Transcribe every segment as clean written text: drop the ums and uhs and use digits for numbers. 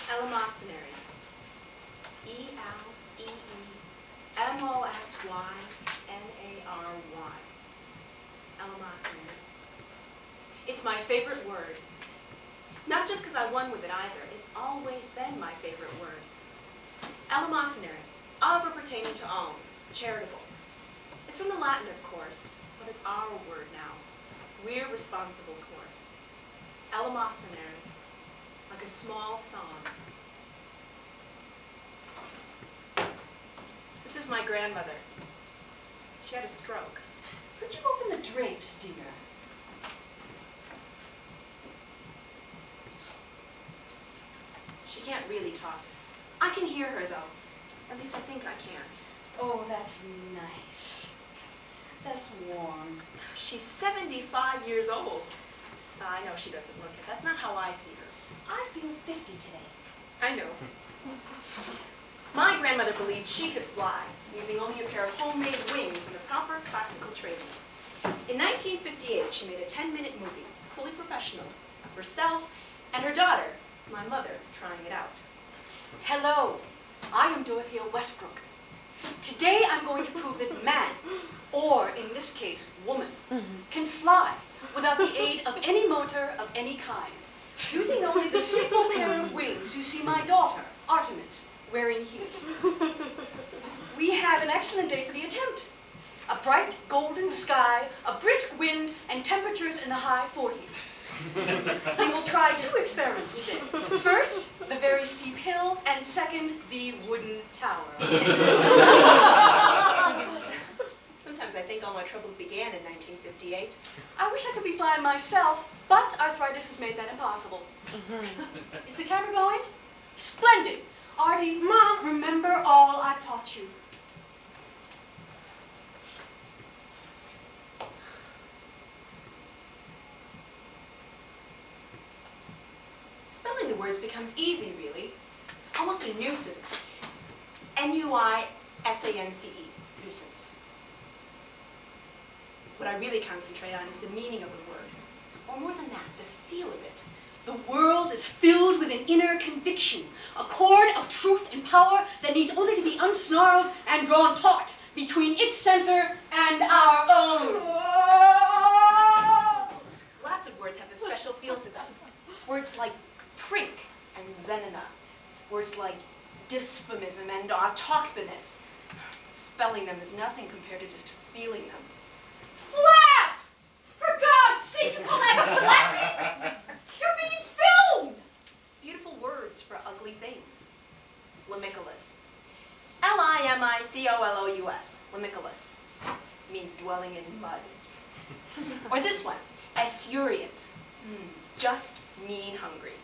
Eleemosynary. E-L-E-E-M-O-S-Y-N-A-R-Y. Eleemosynary. It's my favorite word. Not just because I won with it either. It's always been my favorite word. Eleemosynary, of or pertaining to alms, charitable. It's from the Latin, of course, but it's our word now. We're responsible for it. Eleemosynary, like a small song. This is my grandmother. She had a stroke. Could you open the drapes, dear? She can't really talk. I can hear her, though. At least I think I can. Oh, that's nice. That's warm. She's 75 years old. I know she doesn't look it. That's not how I see her. I feel 50 today. I know. My grandmother believed she could fly, using only a pair of homemade wings and the proper classical training. In 1958, she made a 10-minute movie, fully professional, of herself and her daughter, my mother, trying it out. Hello, I am Dorothea Westbrook. Today I'm going to prove that man, or in this case, woman, can fly without the aid of any motor of any kind, using only the simple pair of wings you see my daughter, Artemis, wearing here. We have an excellent day for the attempt. A bright golden sky, a brisk wind, and temperatures in the high 40s. We will try 2 experiments today. First, the very steep hill, and second, the wooden tower. Sometimes I think all my troubles began in 1958. I wish I could be flying myself, but arthritis has made that impossible. Is the camera going? Splendid. Artie, Mom, remember all I've taught you. Spelling the words becomes easy, really. Almost a nuisance. N-U-I-S-A-N-C-E, nuisance. What I really concentrate on is the meaning of the word. Or more than that, the feel of it. The world is filled with an inner conviction, a cord of truth and power that needs only to be unsnarled and drawn taut between its center and our own. Lots of words have a special feel to them. Words like prink and zenana. Words like dysphomism and autochthonous. Spelling them is nothing compared to just feeling them. Flap! For God's sake, you call that flapping? You're being filmed! Beautiful words for ugly things. Limicolous. L-I-M-I-C-O-L-O-U-S. Limicolous. Means dwelling in mud. Or this one, esurient. Just mean hungry.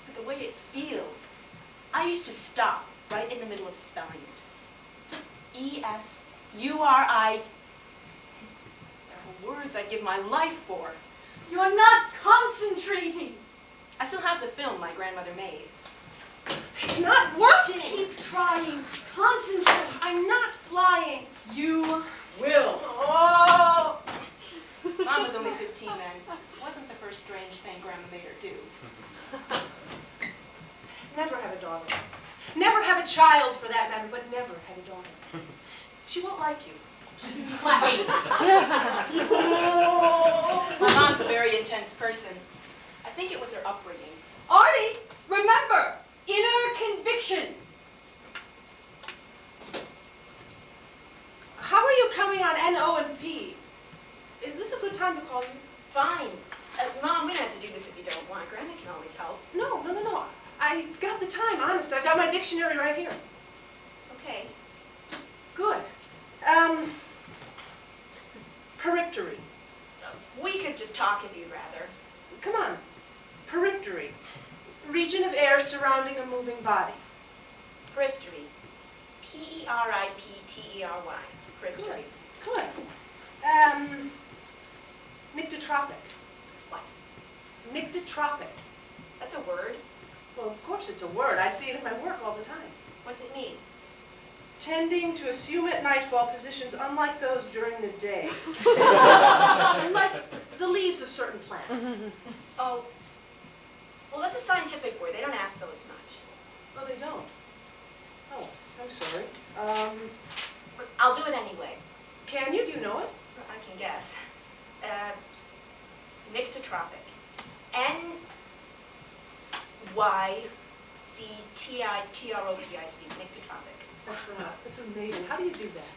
But the way it feels, I used to stop right in the middle of spelling it. E-S-U-R-I. There are words I'd give my life for. You're not concentrating. I still have the film my grandmother made. It's not working. Keep trying. Concentrate. I'm not flying. You will. Oh! Mom was only 15 then. This wasn't the first strange thing Grandma made her do. Never have a daughter. Never have a child, for that matter, but never have a daughter. She won't like you. Flapping. My mom's a very intense person. I think it was her upbringing. Artie, remember, inner conviction. How are you coming on N-O and P? Is this a good time to call you? Fine. Mom, we don't have to do this if you don't want. Grandma can always help. No. I I've got the time, honest. I've got my dictionary right here. Okay. Good. Periptery. We could just talk if you'd rather. Come on. Periptery. Region of air surrounding a moving body. Periptery. P-E-R-I-P-T-E-R-Y. Periptery. Good. Nyctotropic. What? Nyctotropic. That's a word. Well, of course it's a word. I see it in my work all the time. What's it mean? Tending to assume at nightfall positions unlike those during the day. Like the leaves of certain plants. Oh. Well, that's a scientific word. They don't ask those much. Well, they don't. Oh, I'm sorry. But I'll do it anyway. Can you? Do you know it? I can guess. Nyctotropic. N-Y-C-T-I-T-R-O-P-I-C. Nyctotropic. That's amazing. How do you do that?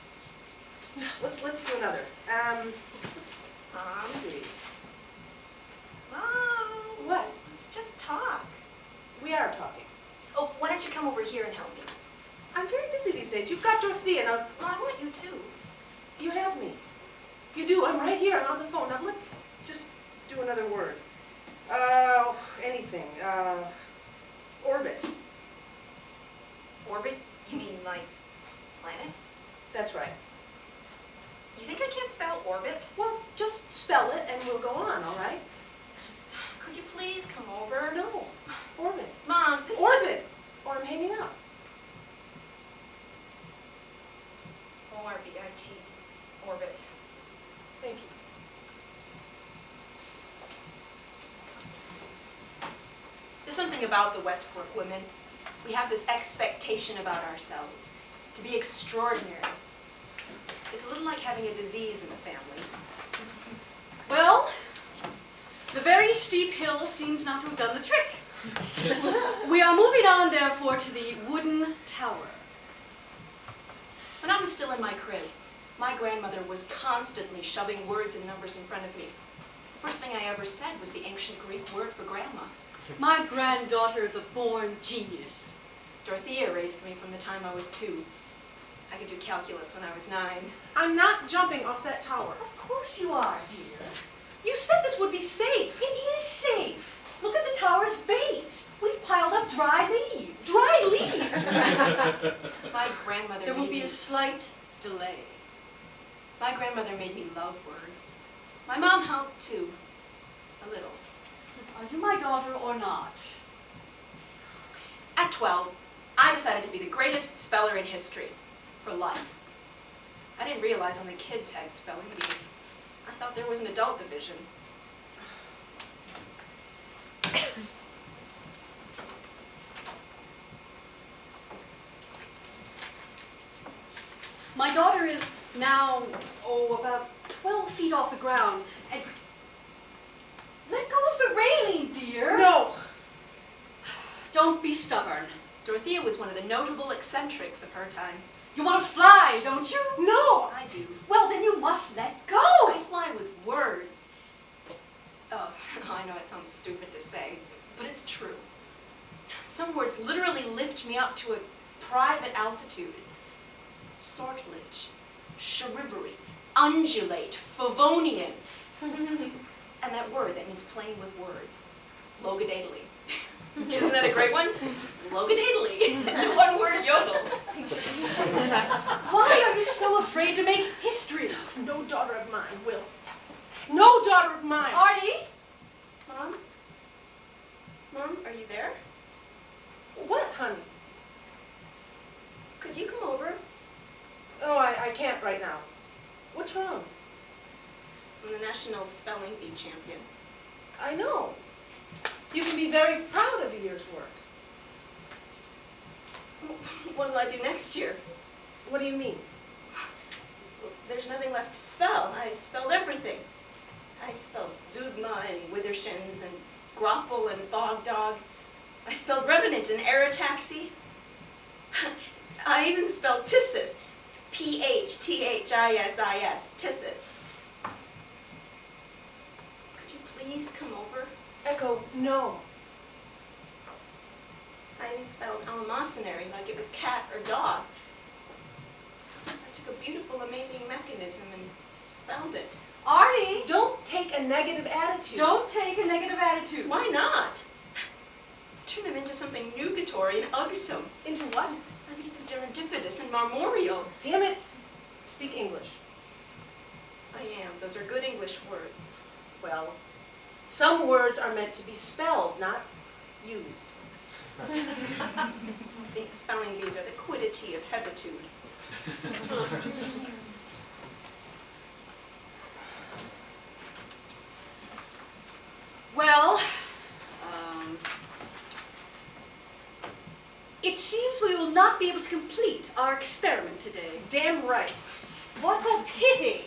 Let's do another. Let's see. Mom. What? Let's just talk. We are talking. Oh, why don't you come over here and help me? I'm very busy these days. You've got Dorothea. Now, Well, I want you too. you have me. You do. I'm right here. I'm on the phone. Now, let's just do another word. Anything. Orbit. Orbit? You mean like planets? That's right. You think I can't spell orbit? Well, just spell it and we'll go on, all right? Could you please come over? No. Orbit. Mom, this Orbit. Or I'm hanging up. O-R-B-I-T. Orbit. Thank you. There's something about the Westbrook women. We have this expectation about ourselves to be extraordinary. It's a little like having a disease in the family. Well, the very steep hill seems not to have done the trick. We are moving on, therefore, to the wooden tower. When I was still in my crib, my grandmother was constantly shoving words and numbers in front of me. The first thing I ever said was the ancient Greek word for grandma. My granddaughter is a born genius. Dorothea raised me from the time I was 2. I could do calculus when I was 9. I'm not jumping off that tower. Of course you are, dear. You said this would be safe. It is safe. Look at the tower's base. We've piled up dry leaves. Dry leaves. My grandmother There will made be me... a slight delay. My grandmother made me love words. My mom helped too. A little. Are you my daughter or not? At 12, I decided to be the greatest speller in history. For life. I didn't realize only kids had spelling bees. I thought there was an adult division. My daughter is now, about 12 feet off the ground. And let go of the railing, dear. No. Don't be stubborn. Dorothea was one of the notable eccentrics of her time. You want to fly, don't you? No. I do. Well, then you must let go. I fly with words. Oh, I know it sounds stupid to say, but it's true. Some words literally lift me up to a private altitude. Sortilege, charivari, undulate, favonian. And that word that means playing with words. Logadadely. Isn't that a great one? Logadadely. It's a one-word yodel. Why are you so afraid to make history? No daughter of mine will. No daughter of mine. Artie? Mom? Mom, are you there? What, honey? Could you come over? Oh, I can't right now. What's wrong? I'm the National Spelling Bee champion. I know. You can be very proud of a year's work. What will I do next year? What do you mean? Well, there's nothing left to spell. I spelled everything. I spelled Zugma and Withershins and Grapple and Thog Dog. I spelled Revenant and Aerotaxi. I even spelled Tissus. P-H-T-H-I-S-I-S. Tissus. Could you please come over? Echo, no. then spelled Eleemosynary like it was cat or dog. I took a beautiful, amazing mechanism and spelled it. Artie! Don't take a negative attitude. Don't take a negative attitude. Why not? Turn them into something nugatory and ugsome. Into what? I mean, serendipitous and marmoreal. Damn it. Speak English. I am. Those are good English words. Well, some words are meant to be spelled, not used. These spelling bees are the quiddity of hebetude. Well, it seems we will not be able to complete our experiment today. Damn right. What a pity!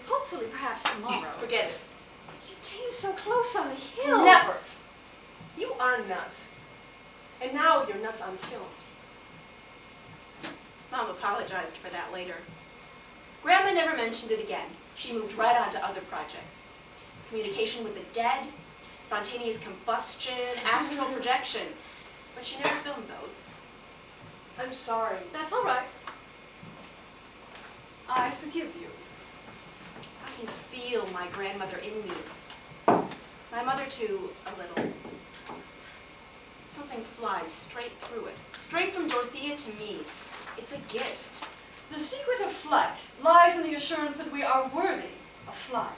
Hopefully, perhaps tomorrow. Forget it. You came so close on the hill. Never. You are nuts. And now you're nuts on film. Mom apologized for that later. Grandma never mentioned it again. She moved right on to other projects. Communication with the dead, spontaneous combustion, astral projection. But she never filmed those. I'm sorry. That's all right. I forgive you. I can feel my grandmother in me. My mother too, a little. Something flies straight through us, straight from Dorothea to me. It's a gift. The secret of flight lies in the assurance that we are worthy of flying.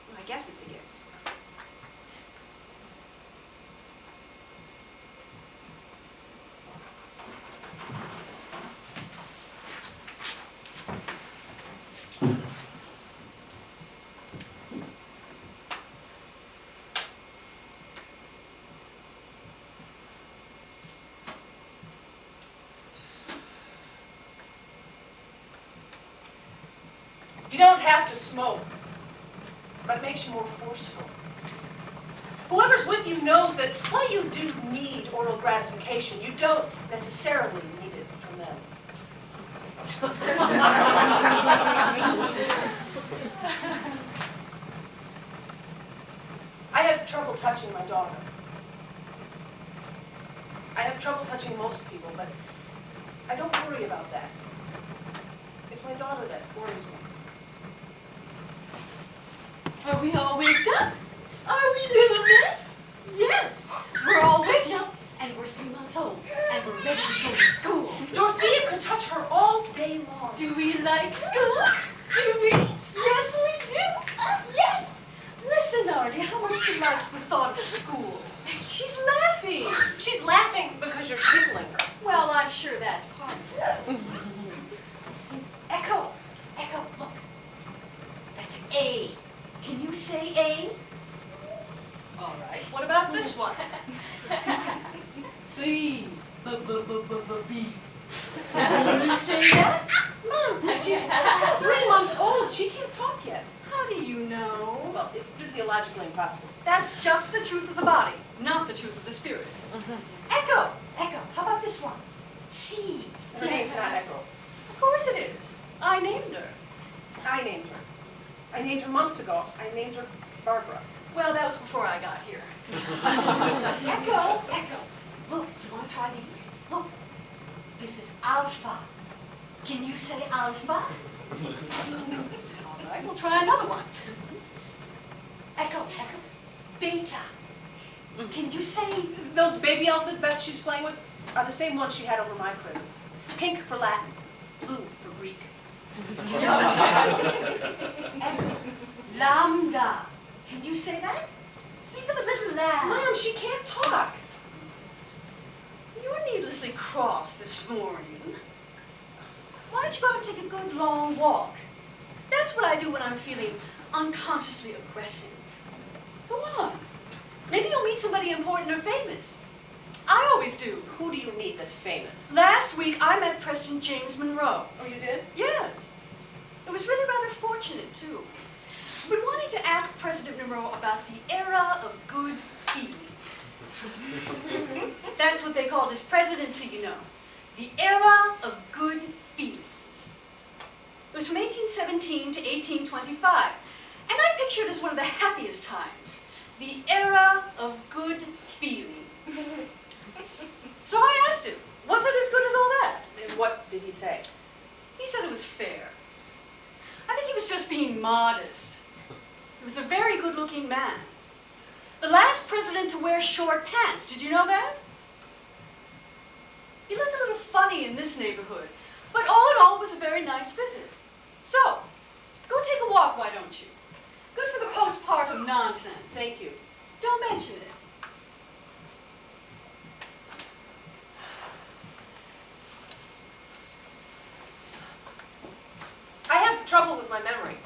Well, I guess it's a gift. You don't have to smoke, but it makes you more forceful. Whoever's with you knows that while you do need oral gratification, you don't necessarily need it from them. I have trouble touching my daughter. I have trouble touching most people, but I don't worry about that. It's my daughter that worries me. Are we all waked up? Are we little miss? Yes, we're all waked up, and we're 3 months old, and we're ready to go to school. Dorothea could touch her all day long. Do we like school? Do we? Yes, we do. Yes. Listen, Artie, how much she likes the thought of school. She's laughing. She's laughing because you're tickling her. Well, I'm sure that's part of it. Echo, Echo, look. That's A. Can you say A? All right. What about this one? B. B. Can you say that? Mom, she's 3 months old. She can't talk yet. How do you know? Well, it's physiologically impossible. That's just the truth of the body, not the truth of the spirit. Echo, Echo, how about this one? C. Her name's not Echo. Of course it is. I named her. I named her. I named her months ago. I named her Barbara. Well, that was before I got here. Echo, Echo. Look, do you want to try these? Look. This is Alpha. Can you say Alpha? All right, we'll try another one. Echo, Echo. Beta. Can you say... Those baby alphabets she's playing with are the same ones she had over my crib. Pink for Latin, blue for Greek. Echo. Lambda. Can you say that? Think of a little lamb. Mom, she can't talk. You were needlessly cross this morning. Why don't you go out and take a good long walk? That's what I do when I'm feeling unconsciously aggressive. Go on. Maybe you'll meet somebody important or famous. I always do. Who do you meet that's famous? Last week, I met President James Monroe. Oh, you did? Yes. It was really rather fortunate, too. I've been wanting to ask President Monroe about the era of good feelings. That's what they called his presidency, you know. The era of good feelings. It was from 1817 to 1825. And I pictured it as one of the happiest times. The era of good feelings. president to wear short pants. Did you know that? He looked a little funny in this neighborhood, but all in all, it was a very nice visit. So, go take a walk, why don't you? Good for the postpartum nonsense. Thank you. Don't mention it. I have trouble with my memory.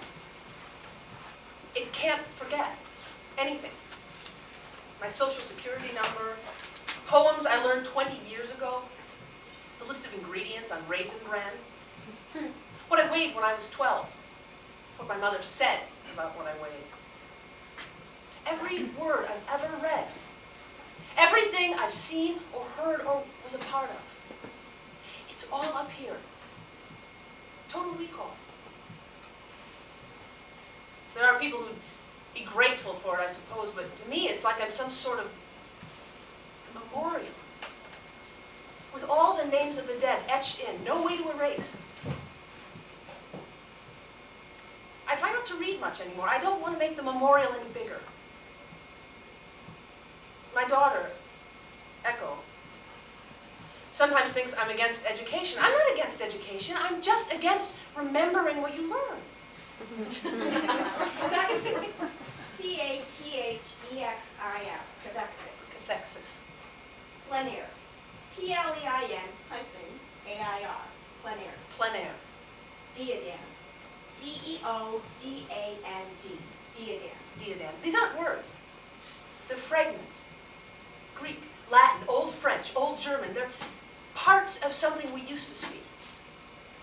It can't forget anything. My social security number, poems I learned 20 years ago, the list of ingredients on Raisin Bran, what I weighed when I was 12, what my mother said about what I weighed. Every word I've ever read, everything I've seen or heard or was a part of, it's all up here. Total recall. There are people who'd be grateful for it, I suppose, but to me it's like I'm some sort of memorial. With all the names of the dead etched in, no way to erase. I try not to read much anymore. I don't want to make the memorial any bigger. My daughter, Echo, sometimes thinks I'm against education. I'm not against education. I'm just against remembering what you learn. Cathexis. C-A-T-H-E-X-I-S. Cathexis. Cathexis. Plein air. P-L-E-I-N-A-I-R. Plein air. Plein air. Deodand. D-E-O-D-A-N-D. Deodand. Deodand. These aren't words. They're fragments. Greek, Latin, Old French, Old German. They're parts of something we used to speak.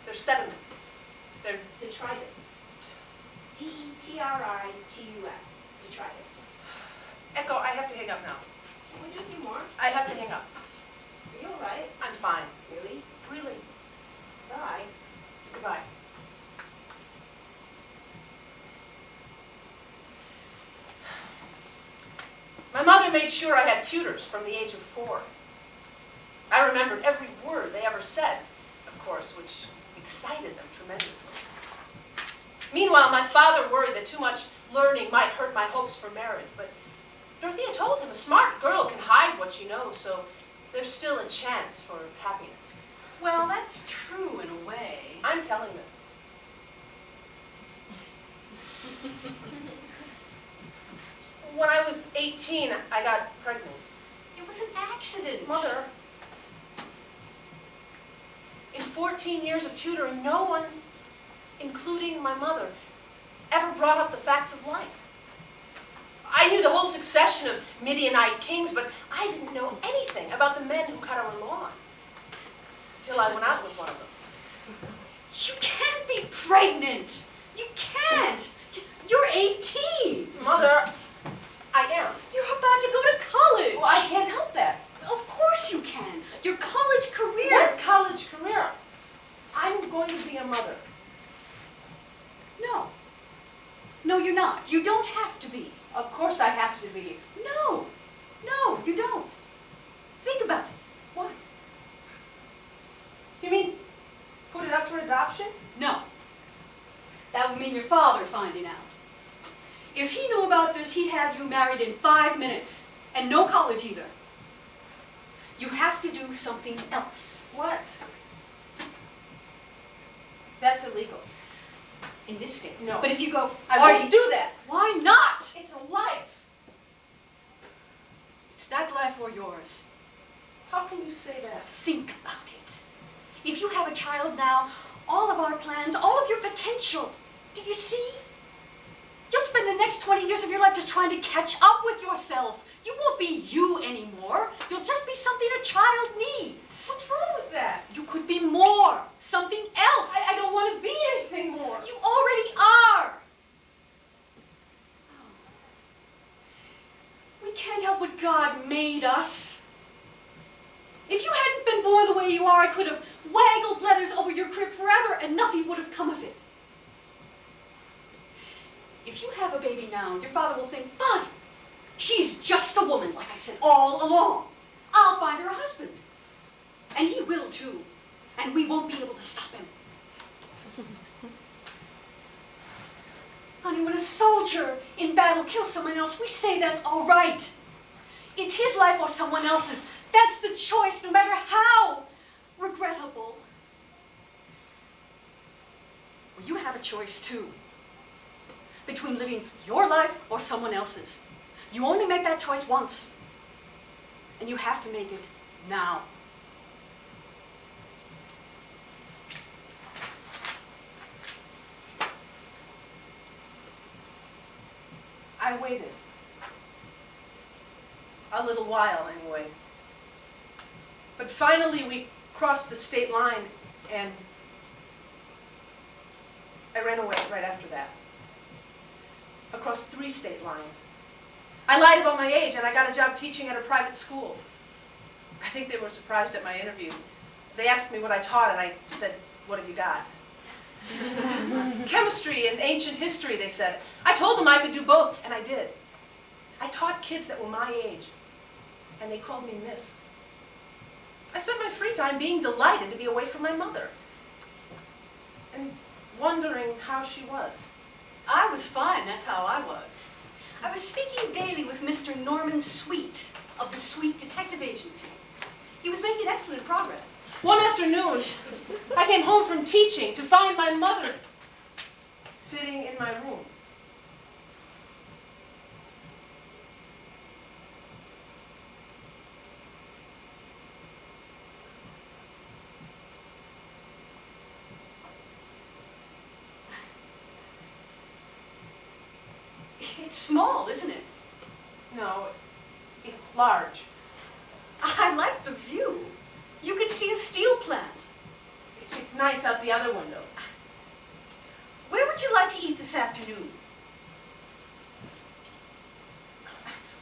They're sediment. They're Detritus. D-E-T-R-I-T-U-S. Detritus. Echo, I have to hang up now. Can we do a few more? I have to hang up. Are you all right? I'm fine. Really? Really. Bye. Goodbye. My mother made sure I had tutors from the age of 4. I remembered every word they ever said, of course, which excited them tremendously. Meanwhile, my father worried that too much learning might hurt my hopes for marriage, but Dorothea told him a smart girl can hide what she knows, so there's still a chance for happiness. Well, that's true in a way. I'm telling this. When I was 18, I got pregnant. It was an accident. Mother, in 14 years of tutoring, no one, including my mother, ever brought up the facts of life. I knew the whole succession of Midianite kings, but I didn't know anything about the men who cut our lawn. Till I went out with one of them. You can't be pregnant. You can't. You're 18. Mother, I am. You're about to go to college. Well, I can't help that. Of course you can. Your college career. What college career? I'm going to be a mother. No. No, you're not. You don't have to be. Of course I have to be. No. No, you don't. Think about it. What? You mean put it up for adoption? No. That would mean your father finding out. If he knew about this, he'd have you married in 5 minutes. And no college either. You have to do something else. What? That's illegal. In this state. No. But if you go, I Artie, won't do that. why not? It's a life. It's that life or yours. How can you say that? Think about it. If you have a child now, all of our plans, all of your potential, do you see? You'll spend the next 20 years of your life just trying to catch up with yourself. You won't be you anymore. You'll just be something a child needs. What's wrong with that? You could be more, something else. I don't want to be anything more. You already are. We can't help what God made us. If you hadn't been born the way you are, I could have waggled letters over your crib forever and nothing would have come of it. If you have a baby now, your father will think, fine, she's just a woman, like I said all along. I'll find her a husband. And he will too. And we won't be able to stop him. Honey, when a soldier in battle kills someone else, we say that's all right. It's his life or someone else's. That's the choice, no matter how regrettable. Well, you have a choice too, between living your life or someone else's. You only make that choice once, and you have to make it now. I waited. A little while, anyway. But finally, we crossed the state line, and I ran away right after that. Across 3 state lines. I lied about my age, and I got a job teaching at a private school. I think they were surprised at my interview. They asked me what I taught, and I said, "What have you got?" Chemistry and ancient history, they said. I told them I could do both, and I did. I taught kids that were my age, and they called me Miss. I spent my free time being delighted to be away from my mother and wondering how she was. I was fine, that's how I was. I was speaking daily with Mr. Norman Sweet of the Sweet Detective Agency. He was making excellent progress. One afternoon, I came home from teaching to find my mother sitting in my room. It's small, isn't it? No, it's large. I like the view. You can see a steel plant. It's nice out the other window. Where would you like to eat this afternoon?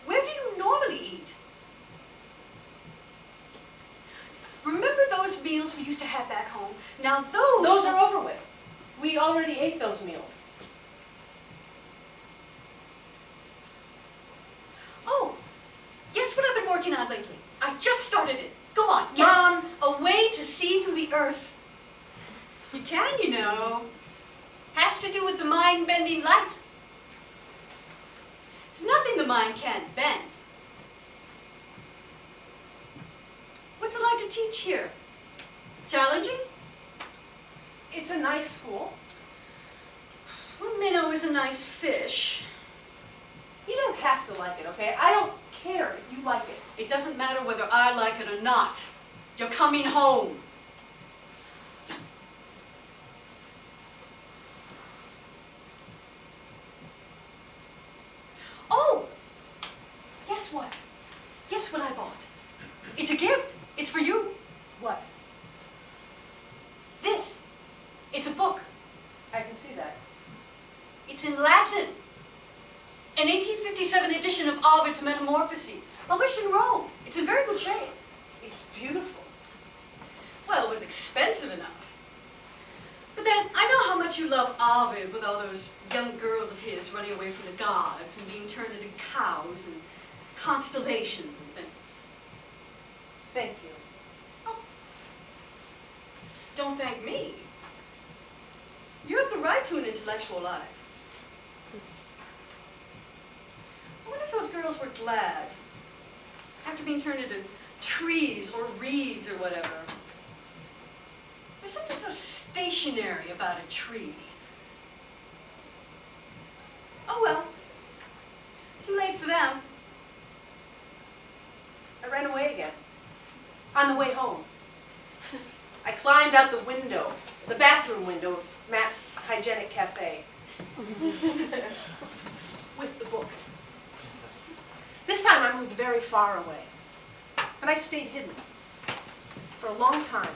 Where do you normally eat? Remember those meals we used to have back home? Now Those are over with. We already ate those meals. Oh, guess what I've been working on lately? I just started it. Go on, guess. Mom! A way to see through the earth. You can, you know. Has to do with the mind-bending light. There's nothing the mind can't bend. What's it like to teach here? Challenging? It's a nice school. Well, minnow is a nice fish. You don't have to like it, okay? I don't care if you like it. It doesn't matter whether I like it or not. You're coming home. Oh! Guess what? Guess what I bought? It's a gift. It's for you. What? This. It's a book. I can see that. It's in Latin. An 1857 edition of Ovid's Metamorphoses, published in Rome. It's in very good shape. It's beautiful. Well, it was expensive enough. But then, I know how much you love Ovid with all those young girls of his running away from the gods and being turned into cows and constellations and things. Thank you. Oh. Don't thank me. You have the right to an intellectual life. I wonder if those girls were glad after being turned into trees or reeds or whatever. There's something so stationary about a tree. Oh well, too late for them. I ran away again. On the way home. I climbed out the window, the bathroom window of Matt's hygienic cafe. With the book. This time I moved very far away. But I stayed hidden. For a long time.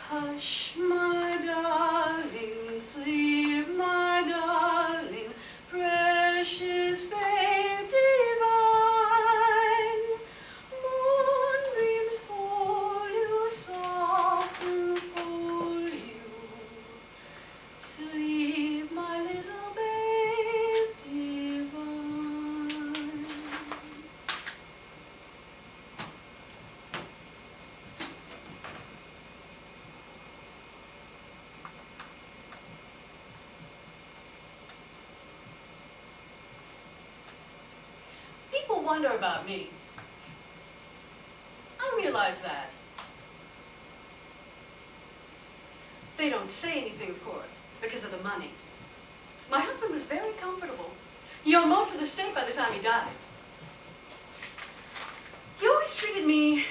Hush, my darling, sleep, my darling, precious babe divine. Moonbeams hold you, soft enfold you. Sleep, my little babe divine. wonder about me. I realize that. They don't say anything, of course, because of the money. My husband was very comfortable. He owned most of the estate by the time he died. He always treated me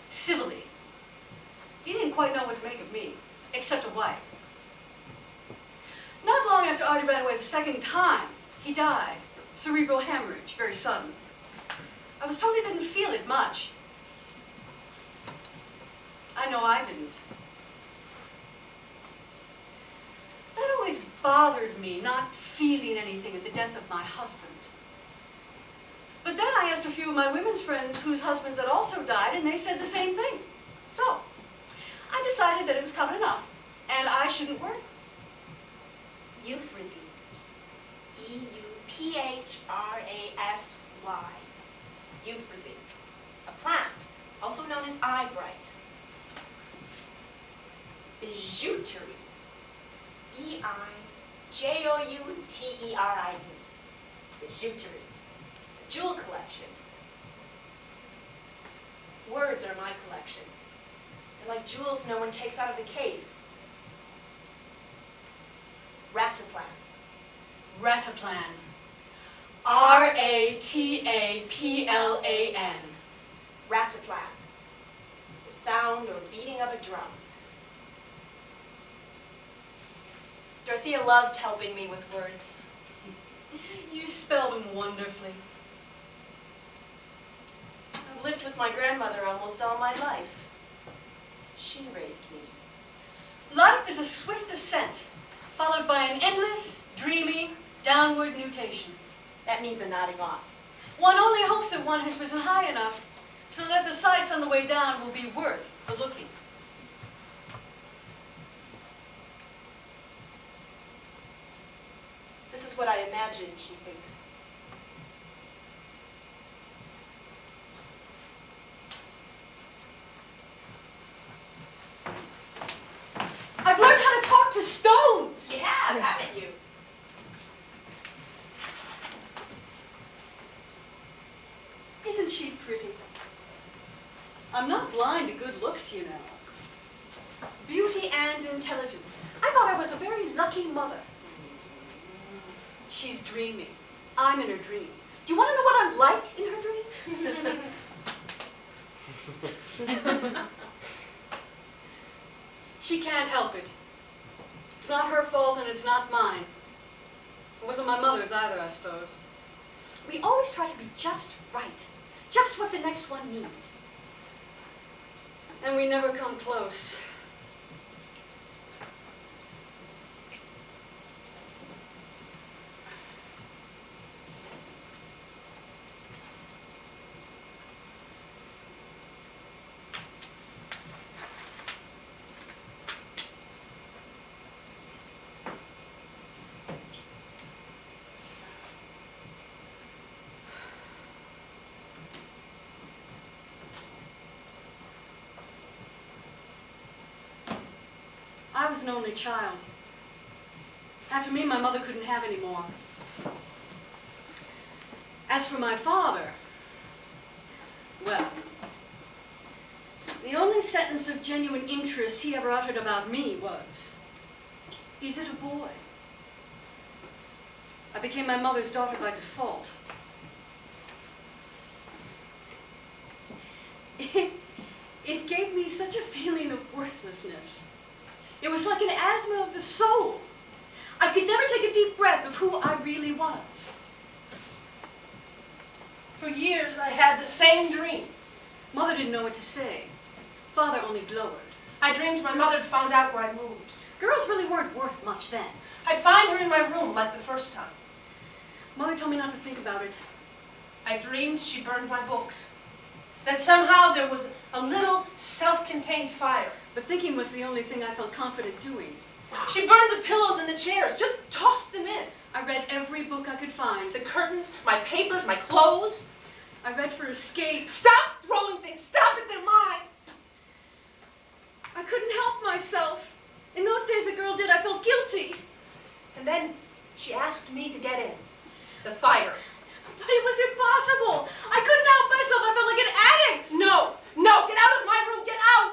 civilly. He didn't quite know what to make of me, except a wife. Not long after Artie ran away the second time, he died. Cerebral hemorrhage, very sudden. I was told he didn't feel it much. I know I didn't. That always bothered me, not feeling anything at the death of my husband. But then I asked a few of my women's friends whose husbands had also died, and they said the same thing. So, I decided that it was common enough, and I shouldn't worry. Euphrasie. E-U-P-H-R-A-S-Y. Euphrasie. A plant, also known as eyebright. Bijouterie. B-I-J-O-U-T-E-R-I-E. Bijouterie. A jewel collection. Words are my collection. They're like jewels no one takes out of the case. Rataplan. Rataplan. R-A-T-A-P-L-A-N. Rataplan. The sound or beating of a drum. Dorothea loved helping me with words. You spell them wonderfully. I've lived with my grandmother almost all my life. She raised me. Life is a swift ascent, followed by an endless, dreamy, downward nutation. That means a nodding off. One only hopes that one has risen high enough so that the sights on the way down will be worth the looking. This is what I imagine she thinks. I've learned how to talk to stones! You have, haven't you? Isn't she pretty? I'm not blind to good looks, you know. Beauty and intelligence. I thought I was a very lucky mother. She's dreaming. I'm in her dream. Do you want to know what I'm like in her dream? She can't help it. It's not her fault and it's not mine. It wasn't my mother's either, I suppose. We always try to be just right. Just what the next one needs. And we never come close. I was an only child. After me, my mother couldn't have any more. As for my father, well, the only sentence of genuine interest he ever uttered about me was, "Is it a boy?" I became my mother's daughter by default. It gave me such a feeling of worthlessness. It was like an asthma of the soul. I could never take a deep breath of who I really was. For years, I had the same dream. Mother didn't know what to say. Father only glowered. I dreamed my mother had found out where I moved. Girls really weren't worth much then. I'd find her in my room like the first time. Mother told me not to think about it. I dreamed she burned my books. That somehow there was a little self-contained fire. But thinking was the only thing I felt confident doing. She burned the pillows and the chairs, just tossed them in. I read every book I could find. The curtains, my papers, my clothes. I read for escape. Stop throwing things, stop it, they're mine. I couldn't help myself. In those days a girl did, I felt guilty. And then she asked me to get in. The fire. But it was impossible. I couldn't help myself. I felt like an addict. No, get out of my room, get out!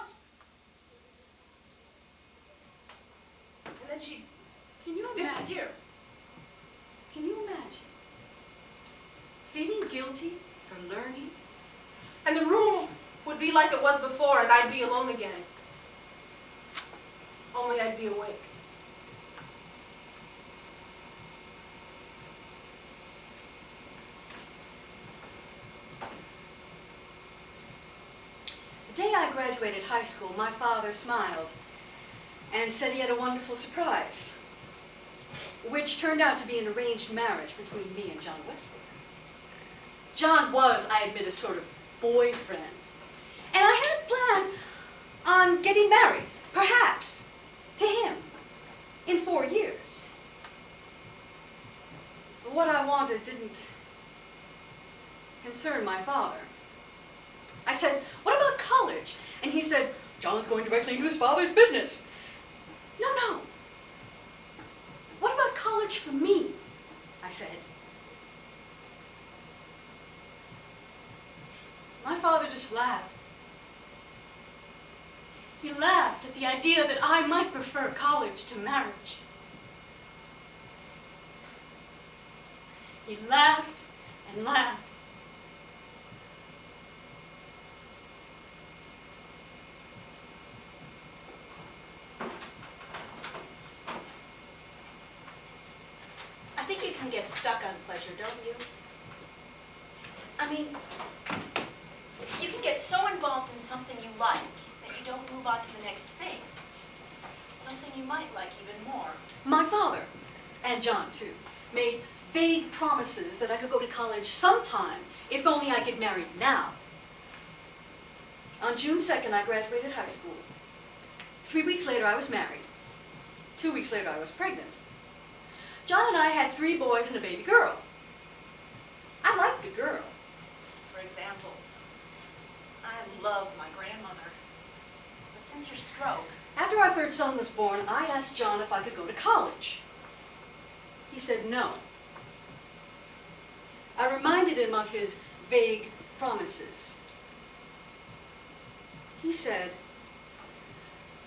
And then she Can you imagine? disappeared. Can you imagine? Feeling guilty for learning? And the room would be like it was before, and I'd be alone again. Only I'd be awake. The day I graduated high school, my father smiled and said he had a wonderful surprise, which turned out to be an arranged marriage between me and John Westbrook. John was, I admit, a sort of boyfriend. And I had planned on getting married, perhaps, to him in 4 years. But what I wanted didn't concern my father. I said, "What about college?" And he said, "John's going directly into his father's business." No. What about college for me? I said. My father just laughed. He laughed at the idea that I might prefer college to marriage. He laughed and laughed. I think you can get stuck on pleasure, don't you? I mean, you can get so involved in something you like that you don't move on to the next thing. Something you might like even more. My father, and John too, made vague promises that I could go to college sometime if only I get married now. On June 2nd, I graduated high school. 3 weeks later, I was married. 2 weeks later, I was pregnant. John and I had 3 boys and a baby girl. I liked the girl. For example, I love my grandmother. But since her stroke, After our 3rd son was born, I asked John if I could go to college. He said no. I reminded him of his vague promises. He said,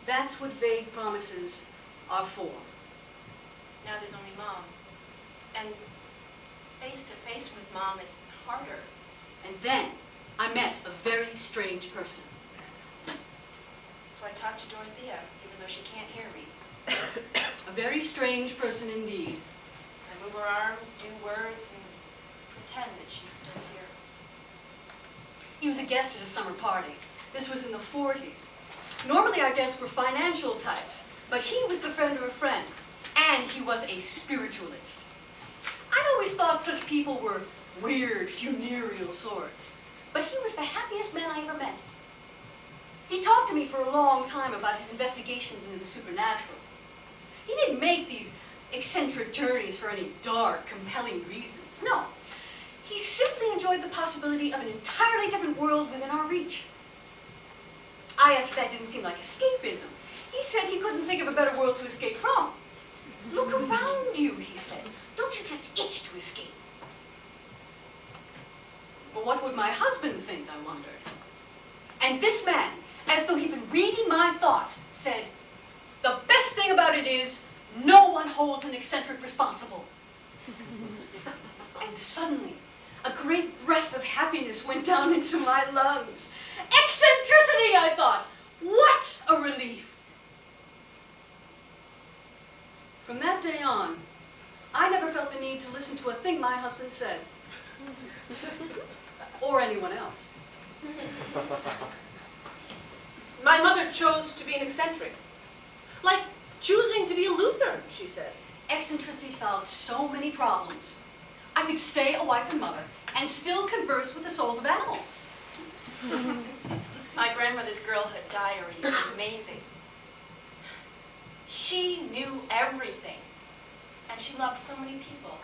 "That's what vague promises are for." now there's only Mom. And face to face with Mom, it's harder. And then I met a very strange person. So I talked to Dorothea, even though she can't hear me. A very strange person indeed. I move her arms, do words, and pretend that she's still here. He was a guest at a summer party. This was in the 40s. Normally our guests were financial types, but he was the friend of a friend, and he was a spiritualist. I'd always thought such people were weird, funereal sorts, but he was the happiest man I ever met. He talked to me for a long time about his investigations into the supernatural. He didn't make these eccentric journeys for any dark, compelling reasons. No, he simply enjoyed the possibility of an entirely different world within our reach. I asked if that didn't seem like escapism. He said he couldn't think of a better world to escape from. "Look around you," he said. "Don't you just itch to escape?" But what would my husband think, I wondered. And this man, as though he'd been reading my thoughts, said, "The best thing about it is, no one holds an eccentric responsible." And suddenly, a great breath of happiness went down into my lungs. Eccentricity, I thought. What a relief. From that day on, I never felt the need to listen to a thing my husband said. Or anyone else. My mother chose to be an eccentric. Like choosing to be a Lutheran, she said. Eccentricity solved so many problems. I could stay a wife and mother and still converse with the souls of animals. My grandmother's girlhood diary is amazing. She knew everything, and she loved so many people.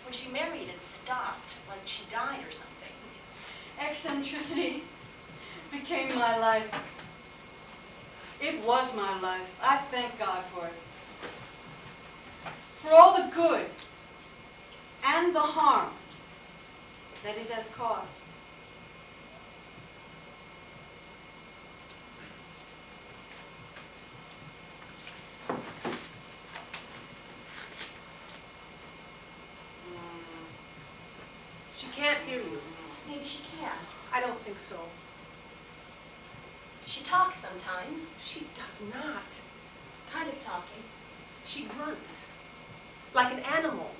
When she married, it stopped, like she died or something. Eccentricity became my life. It was my life. I thank God for it. For all the good and the harm that it has caused. She can't hear you. Maybe she can. I don't think so. She talks sometimes. She does not. Kind of talking. She grunts. Like an animal.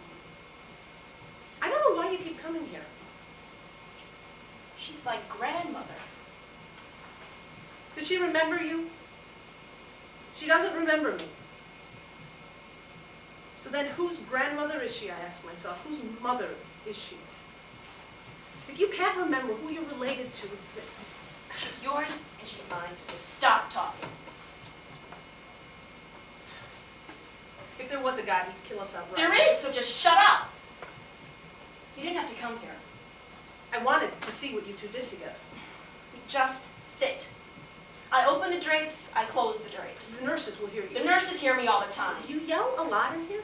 I don't know why you keep coming here. She's my grandmother. Does she remember you? She doesn't remember me. So then whose grandmother is she, I ask myself? Whose mother is she? If you can't remember who you're related to, then She's yours and she's mine, so just stop talking. if there was a God, he'd kill us outright. There is, so just shut up. You didn't have to come here. I wanted to see what you two did together. You just sit. I open the drapes, I close the drapes. The nurses will hear you. The nurses hear me all the time. Do you yell a lot in here?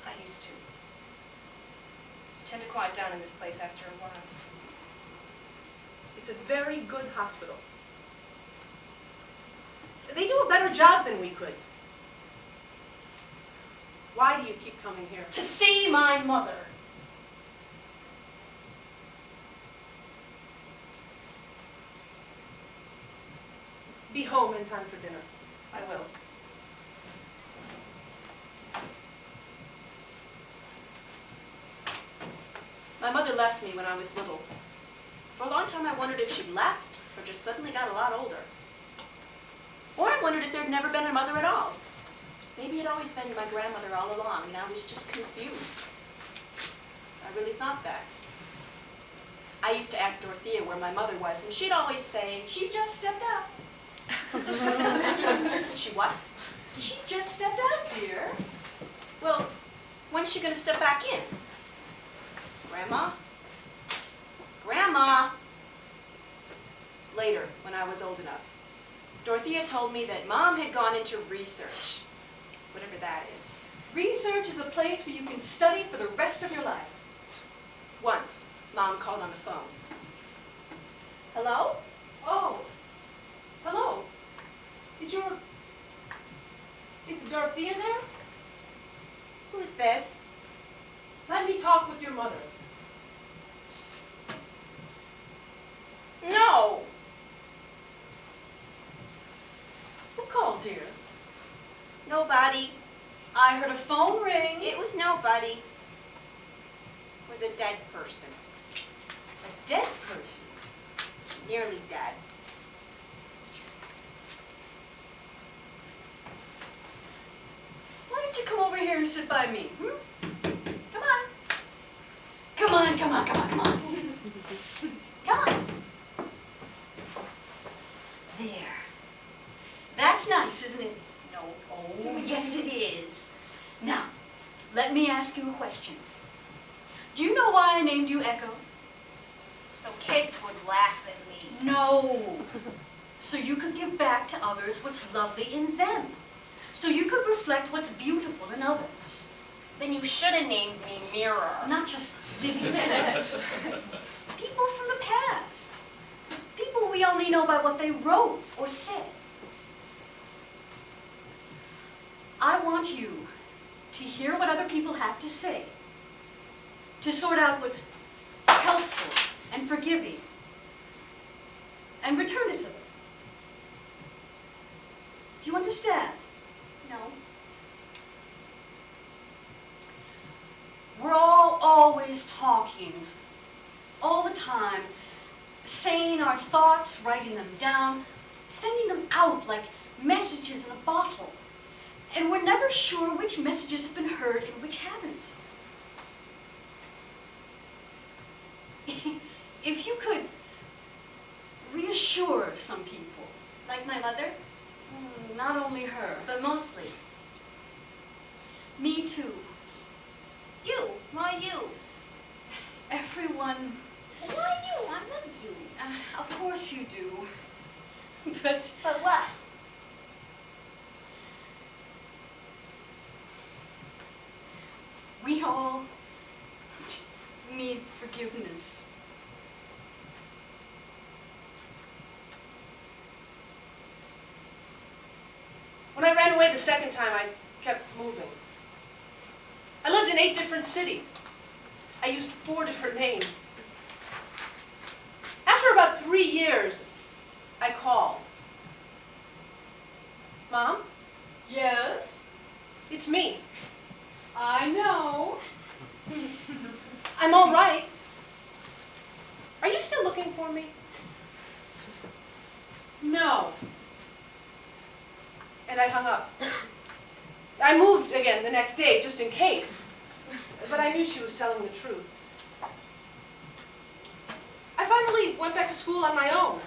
I used to. I tend to quiet down in this place after a while. It's a very good hospital. They do a better job than we could. Why do you keep coming here? To see my mother. Be home in time for dinner. I will. My mother left me when I was little. For a long time I wondered if she'd left or just suddenly got a lot older. Or I wondered if there'd never been a mother at all. Maybe it'd always been my grandmother all along and I was just confused. I really thought that. I used to ask Dorothea where my mother was and she'd always say, she just stepped out. She what? She just stepped out, dear. Well, when's she going to step back in? Grandma? Grandma! Later, when I was old enough, Dorothea told me that Mom had gone into research, whatever that is. Research is a place where you can study for the rest of your life. Once, Mom called on the phone. Hello? Oh, hello. Is Dorothea there? Who's this? Let me talk with your mother. No! Who called, dear? Nobody. I heard a phone ring. It was nobody. It was a dead person. A dead person. Nearly dead. Why don't you come over here and sit by me? Come on. Come on, come on, come on, come on. Come on. There. That's nice, isn't it? No. Oh, yes it is. Now, let me ask you a question. Do you know why I named you Echo? So kids would laugh at me. No. So you could give back to others what's lovely in them. So you could reflect what's beautiful in others. Then you should have named me Mirror. Not just living people from the past. People we only know by what they wrote or said. I want you to hear what other people have to say, to sort out what's helpful and forgiving, and return it to them. Do you understand? No. We're all always talking, all the time, saying our thoughts, writing them down, sending them out like messages in a bottle. And we're never sure which messages have been heard and which haven't. If you could reassure some people, Like my mother? not only her, But mostly. me too, You. Why you? everyone, Why you? I love you. of course you do, but But what? We all need forgiveness. When I ran away the second time, I kept moving. I lived in 8 different cities. I used 4 different names. After about 3 years, I called. Mom, Yes, it's me. I know. I'm all right. Are you still looking for me? No. And I hung up. I moved again the next day, just in case. But I knew she was telling the truth. I finally went back to school on my own.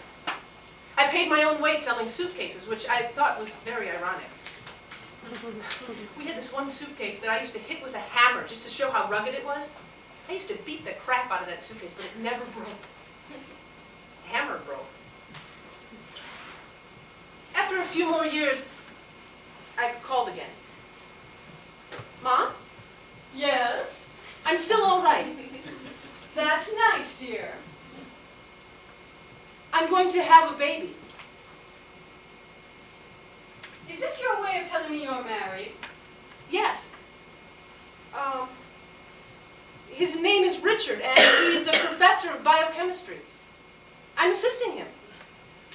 I paid my own way selling suitcases, which I thought was very ironic. We had this one suitcase that I used to hit with a hammer just to show how rugged it was. I used to beat the crap out of that suitcase, but it never broke. The hammer broke. After a few more years, I called again. Mom, Yes, I'm still all right. that's nice, dear. I'm going to have a baby. Is this your way of telling me you're married? Yes. His name is Richard, and he is a professor of biochemistry. I'm assisting him.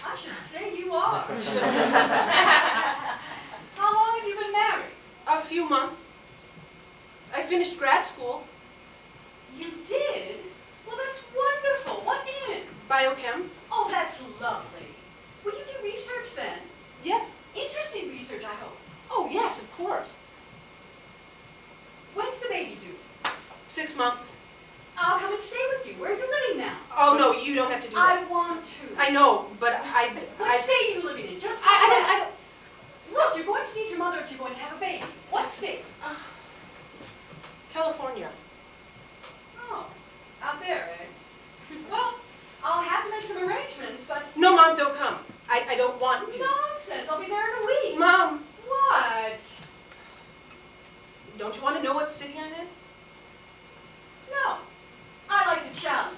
I should say you are. How long have you been married? A few months. I finished grad school, You did? Well, that's wonderful. What in? biochem. Oh, that's lovely. Will you do research then? Yes. Interesting research, I hope. Oh, yes, of course. When's the baby due? 6 months. I'll come and stay with you. Where are you living now? Oh, no, you don't have to do that. I want to. I know, but What state are you living in? Just I don't. Look, you're going to need your mother if you're going to have a baby. What state? California. Oh, out there, eh? Well, I'll have to make some arrangements, but... No, Mom, don't come. I don't want you. Nonsense, I'll be there in a week. Mom, What? don't you want to know what city I'm in? No, I like the challenge.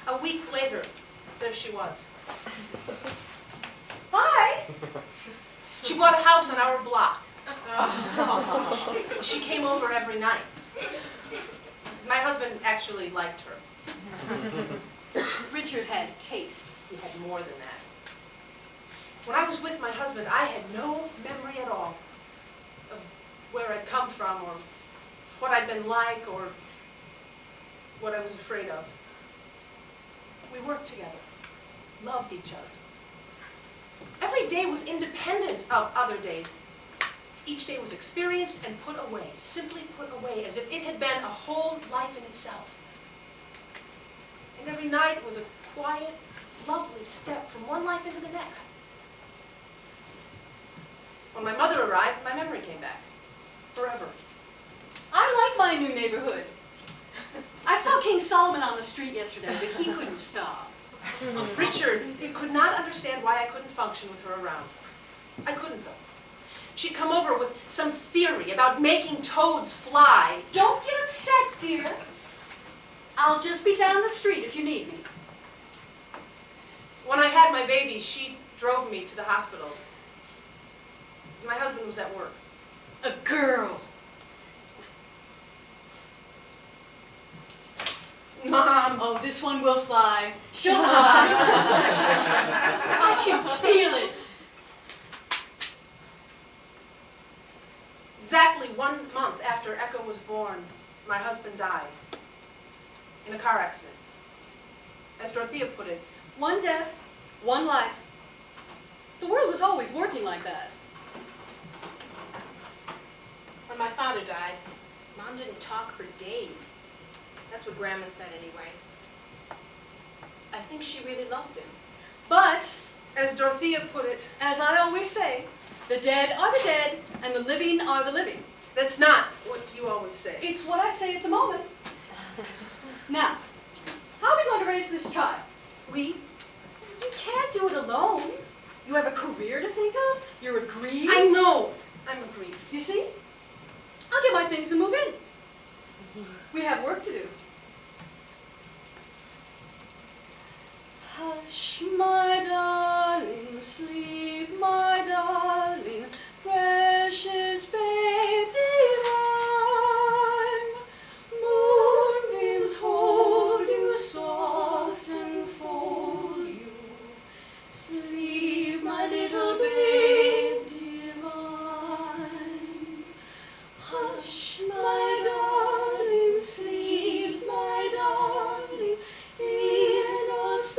A week later, there she was. Hi. She bought a house on our block. She came over every night. My husband actually liked her. Richard had taste. He had more than that. When I was with my husband, I had no memory at all of where I'd come from or what I'd been like or what I was afraid of. We worked together, loved each other. Every day was independent of other days. Each day was experienced and put away, simply put away, as if it had been a whole life in itself. And every night was a quiet, lovely step from one life into the next. When my mother arrived, my memory came back. Forever. I like my new neighborhood. I saw King Solomon on the street yesterday, but he couldn't stop. Richard could not understand why I couldn't function with her around. I couldn't, though. She'd come over with some theory about making toads fly. Don't get upset, dear. I'll just be down the street if you need me. When I had my baby, she drove me to the hospital. My husband was at work. A girl. Mom! Oh, this one will fly. She'll fly. I can feel it. Exactly 1 month after Echo was born, my husband died in a car accident. As Dorothea put it, One death, one life. The world was always working like that. When my father died, Mom didn't talk for days. That's what Grandma said anyway. I think she really loved him. But, as Dorothea put it, as I always say, the dead are the dead, and the living are the living. that's not what you always say. It's what I say at the moment. Now, how are we going to raise this child? We? You can't do it alone. You have a career to think of. You're a grief. I know, I'm aggrieved. You see? I'll get my things and move in. We have work to do. Hush, my darling, sleep, my darling, precious babe divine. Moonbeams hold you soft and fold you. Sleep, my little babe divine. Hush, my darling, sleep, my darling, innocence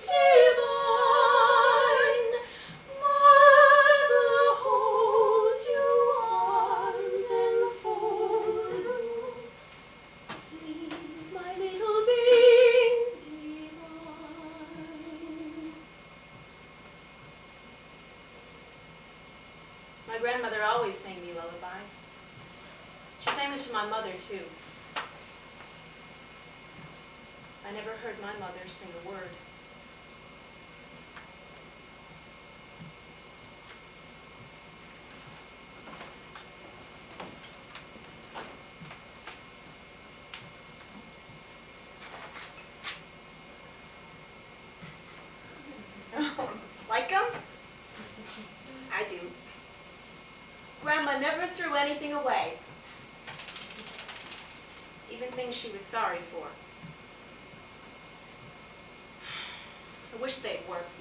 divine. Mother holds you, arms enfold you. Sleep, my little babe divine. My grandmother always sang me lullabies. She sang them to my mother, too. I never heard my mother sing a word. Like them? I do. Grandma never threw anything away. Even things she was sorry for. I wish they'd worked.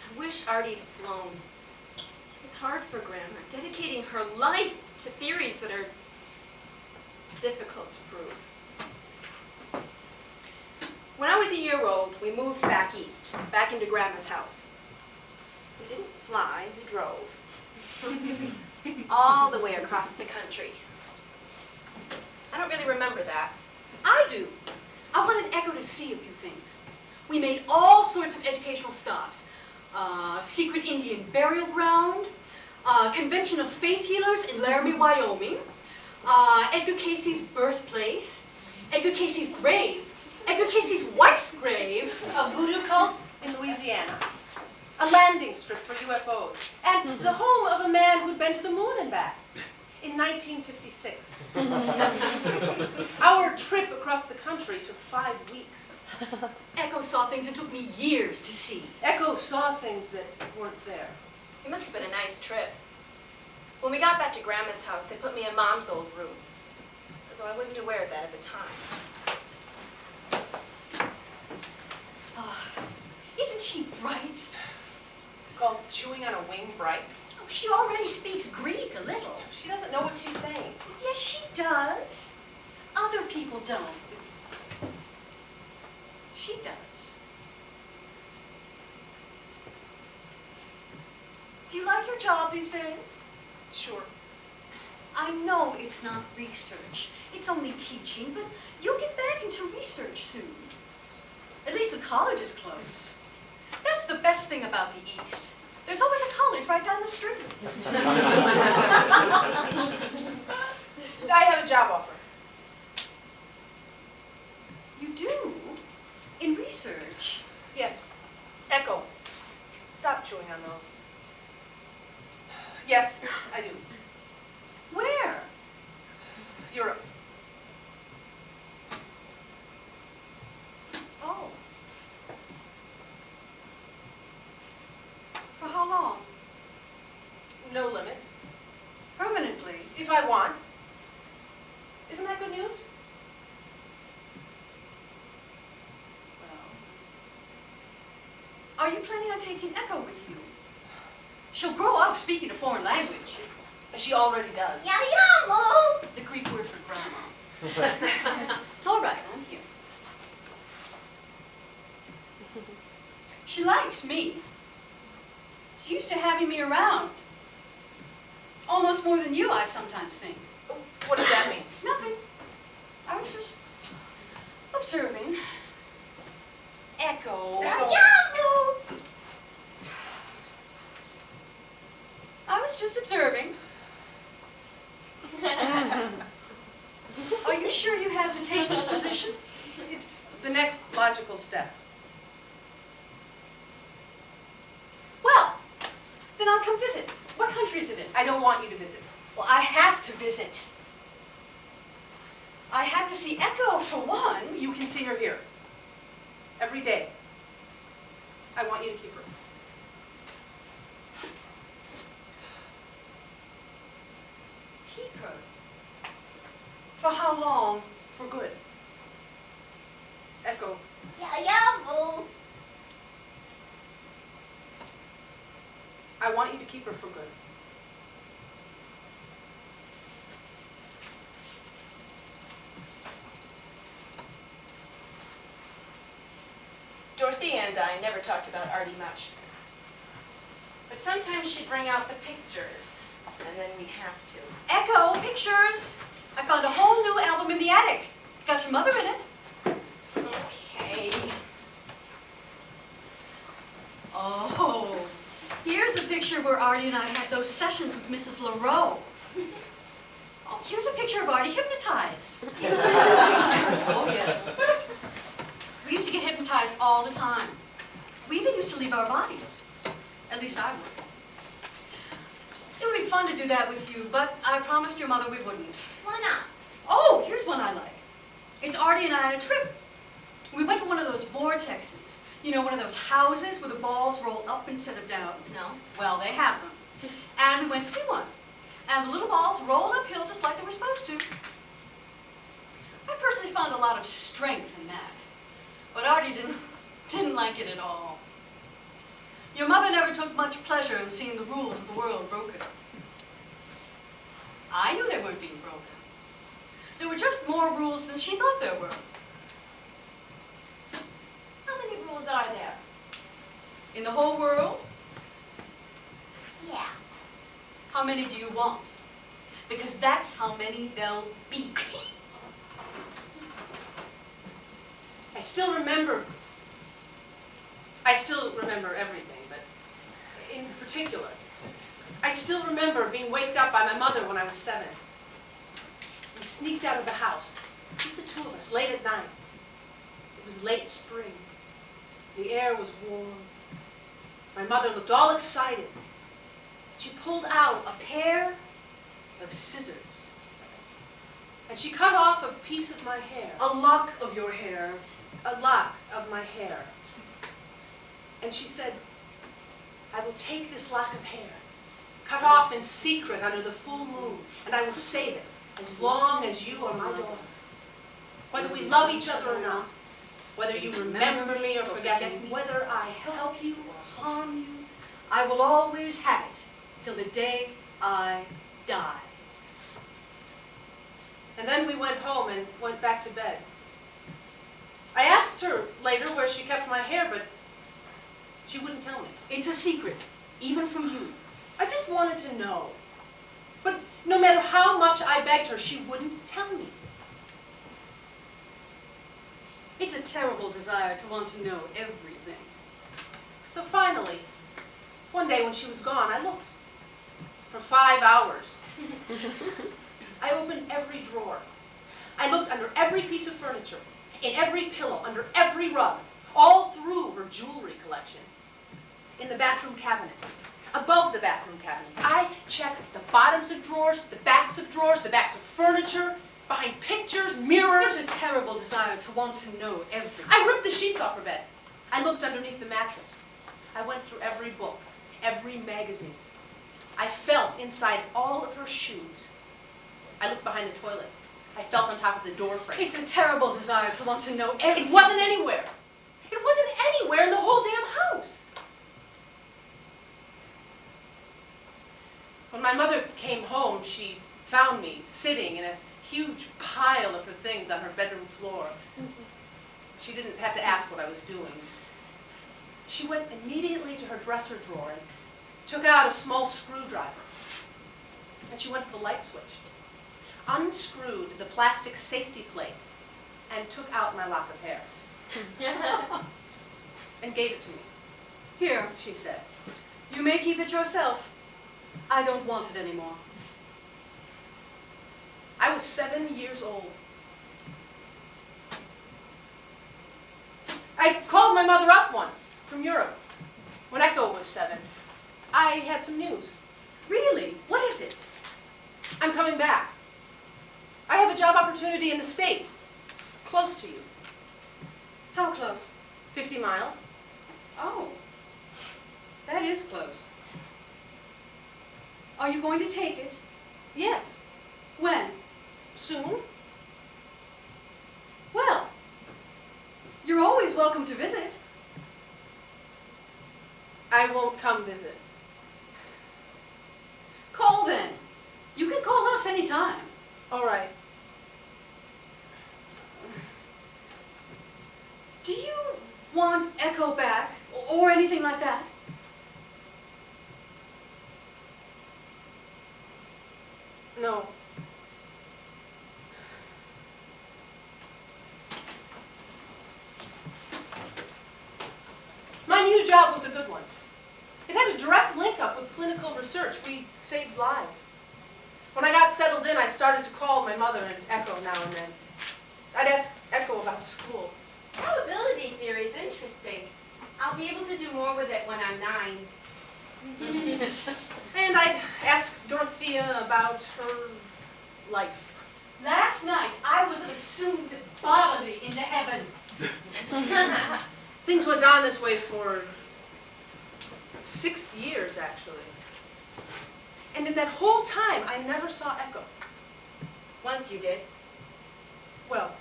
I wish Artie'd flown. It's hard for Grandma, dedicating her life to theories that are difficult to prove. When I was a year old, we moved back east, back into Grandma's house. We didn't fly, we drove. All the way across the country. I don't really remember that. I do. I wanted Echo to see a few things. We made all sorts of educational stops. Secret Indian burial ground, convention of faith healers in Laramie, Wyoming, Edgar Casey's birthplace, Edgar Casey's grave, Edgar Casey's wife's grave, A voodoo cult in Louisiana. A landing strip for UFOs. And the home of a man who'd been to the moon and back. In 1956. Our trip across the country took 5 weeks. Echo saw things it took me years to see. Echo saw things that weren't there. It must have been a nice trip. When we got back to Grandma's house, they put me in Mom's old room, although I wasn't aware of that at the time. Isn't she bright? Called chewing on a wing bright. Oh, she already speaks Greek a little. She doesn't know what she's saying. Yes, she does. Other people don't. She does. Do you like your job these days? Sure. I know it's not research. It's only teaching, but you'll get back into research soon. At least the college is closed. That's the best thing about the East. There's always a college right down the street. I have a job offer. You do? In research? Yes. Echo. Stop chewing on those. Yes, I do. Where? Europe. Oh. For how long? No limit. Permanently? If I want. Isn't that good news? Are you planning on taking Echo with you? She'll grow up speaking a foreign language. She already does. The Greek word for grandma. It's all right, I'm here. She likes me. She's used to having me around. Almost more than you, I sometimes think. What does that mean? Nothing. I was just observing. Echo. I was just observing. Are you sure you have to take this position? It's the next logical step. Well, then I'll come visit. What country visit it. I don't want you to visit. Well, I have to visit. I have to see Echo for one. You can see her here. Every day. I want you to keep her. Keep her. For how long? For good. Echo. I want you to keep her for good. Dorothy and I never talked about Artie much. But sometimes she'd bring out the pictures, and then we'd have to. Echo, pictures. I found a whole new album in the attic. It's got your mother in it. Okay. Oh, here's a picture where Artie and I had those sessions with Mrs. LaRoe. Oh, here's a picture of Artie hypnotized. Oh, yes. We used to get hypnotized all the time. We even used to leave our bodies. At least I would. It would be fun to do that with you, but I promised your mother we wouldn't. Why not? Oh, here's one I like. It's Artie and I on a trip. We went to one of those vortexes. You know, one of those houses where the balls roll up instead of down. No. Well, they have them. And we went to see one. And the little balls rolled uphill just like they were supposed to. I personally found a lot of strength in that. But Artie didn't like it at all. Your mother never took much pleasure in seeing the rules of the world broken. I knew they weren't being broken. There were just more rules than she thought there were. How many rules are there? In the whole world, Yeah. how many do you want? Because that's how many there'll be. I still remember everything, but in particular, I still remember being waked up by my mother when I was 7. We sneaked out of the house, just the two of us, late at night. It was late spring. The air was warm. My mother looked all excited. She pulled out a pair of scissors, and she cut off a piece of my hair. A lock of your hair. A lock of my hair. And she said, I will take this lock of hair, cut off in secret under the full moon, and I will save it as long as you are my daughter. Whether we love each other or not, whether you remember me or forget me, whether I help you or harm you, I will always have it till the day I die. And then we went home and went back to bed. I asked her later where she kept my hair, but she wouldn't tell me. It's a secret, even from you. I just wanted to know. But no matter how much I begged her, she wouldn't tell me. It's a terrible desire to want to know everything. So finally, one day when she was gone, I looked for 5 hours. I opened every drawer. I looked under every piece of furniture, in every pillow, under every rug, all through her jewelry collection, in the bathroom cabinets, above the bathroom cabinets. I checked the bottoms of drawers, the backs of furniture, behind pictures, mirrors. It's a terrible desire to want to know everything. I ripped the sheets off her bed. I looked underneath the mattress. I went through every book, every magazine. I felt inside all of her shoes. I looked behind the toilet. I felt on top of the door frame. It's a terrible desire to want to know everything. It wasn't anywhere. It wasn't anywhere in the whole damn house. When my mother came home, she found me sitting in a huge pile of her things on her bedroom floor. She didn't have to ask what I was doing. She went immediately to her dresser drawer and took out a small screwdriver. And she went to the light switch, unscrewed the plastic safety plate, and took out my lock of hair. And gave it to me. Here, She said, you may keep it yourself. I don't want it anymore. I was 7 years old. I called my mother up once from Europe when Echo was 7. I had some news. Really? What is it? I'm coming back. I have a job opportunity in the States, close to you. How close? 50 miles. Oh, that is close. Are you going to take it? Yes. When? Soon? Well, you're always welcome to visit. I won't come visit. Call then. You can call us anytime. All right. Do you want Echo back or anything like that? No. My new job was a good one. It had a direct link up with clinical research. We saved lives. When I got settled in, I started to call my mother and Echo now and then. I'd ask Echo about school. Probability theory is interesting. I'll be able to do more with it when I'm 9. And I'd ask Dorothea about her life. Last night, I was assumed bodily into heaven. Things went on this way for 6 years, actually. And in that whole time, I never saw Echo. Once you did. Well,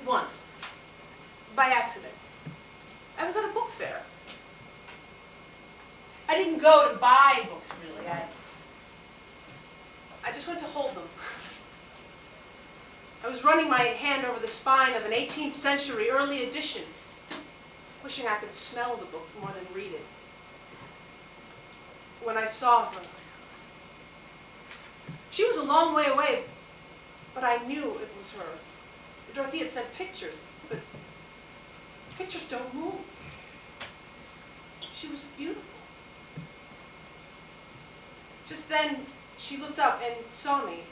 once. By accident. I was at a book fair. I didn't go to buy books, really. I just went to hold them. I was running my hand over the spine of an 18th century early edition, wishing I could smell the book more than read it. When I saw her, she was a long way away, but I knew it was her. Dorothea had sent pictures, but pictures don't move. She was beautiful. Just then, she looked up and saw me.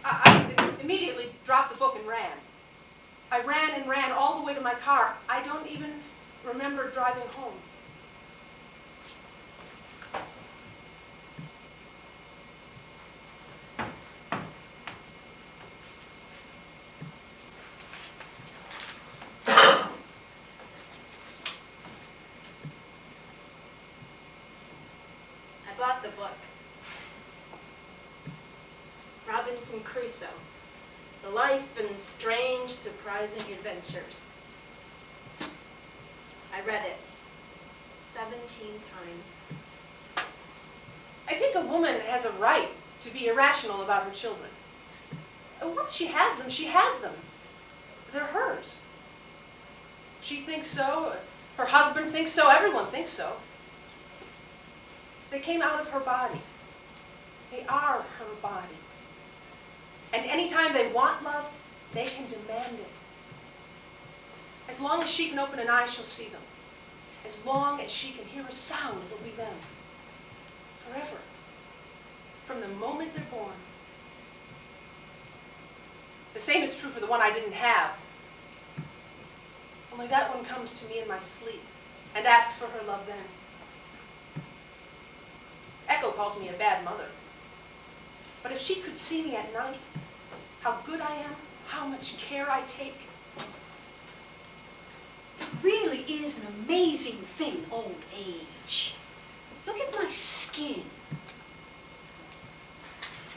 I immediately dropped the book and ran. I ran and ran all the way to my car. I don't even remember driving home. I bought the book. Robinson Crusoe. The Life and Strange, Surprising Adventures. I read it 17 times. I think a woman has a right to be irrational about her children. Once she has them, she has them. They're hers. She thinks so, her husband thinks so, everyone thinks so. They came out of her body. They are her body. And anytime they want love, they can demand it. As long as she can open an eye, she'll see them. As long as she can hear a sound, it'll be them. Forever. From the moment they're born. The same is true for the one I didn't have. Only that one comes to me in my sleep and asks for her love then. Echo calls me a bad mother. But if she could see me at night, how good I am, how much care I take. It really is an amazing thing, old age. Look at my skin.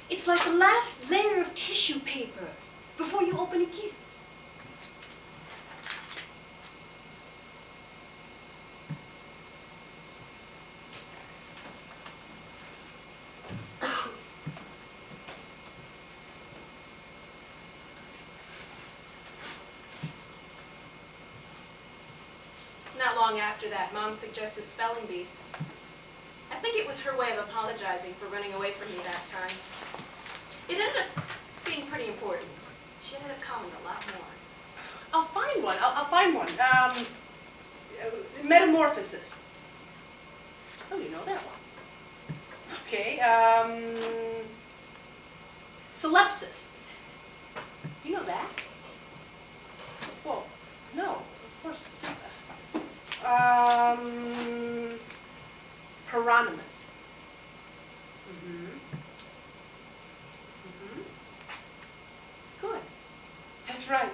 It's like the last layer of tissue paper before you open a gift. Not long after that, Mom suggested spelling bees. I think it was her way of apologizing for running away from me that time. It ended up being pretty important. She ended up calling a lot more. I'll find one. I'll find one. Metamorphosis. Oh, you know that one. Okay. Solipsis. You know that? Well, no, of course. Paronymus. That's right.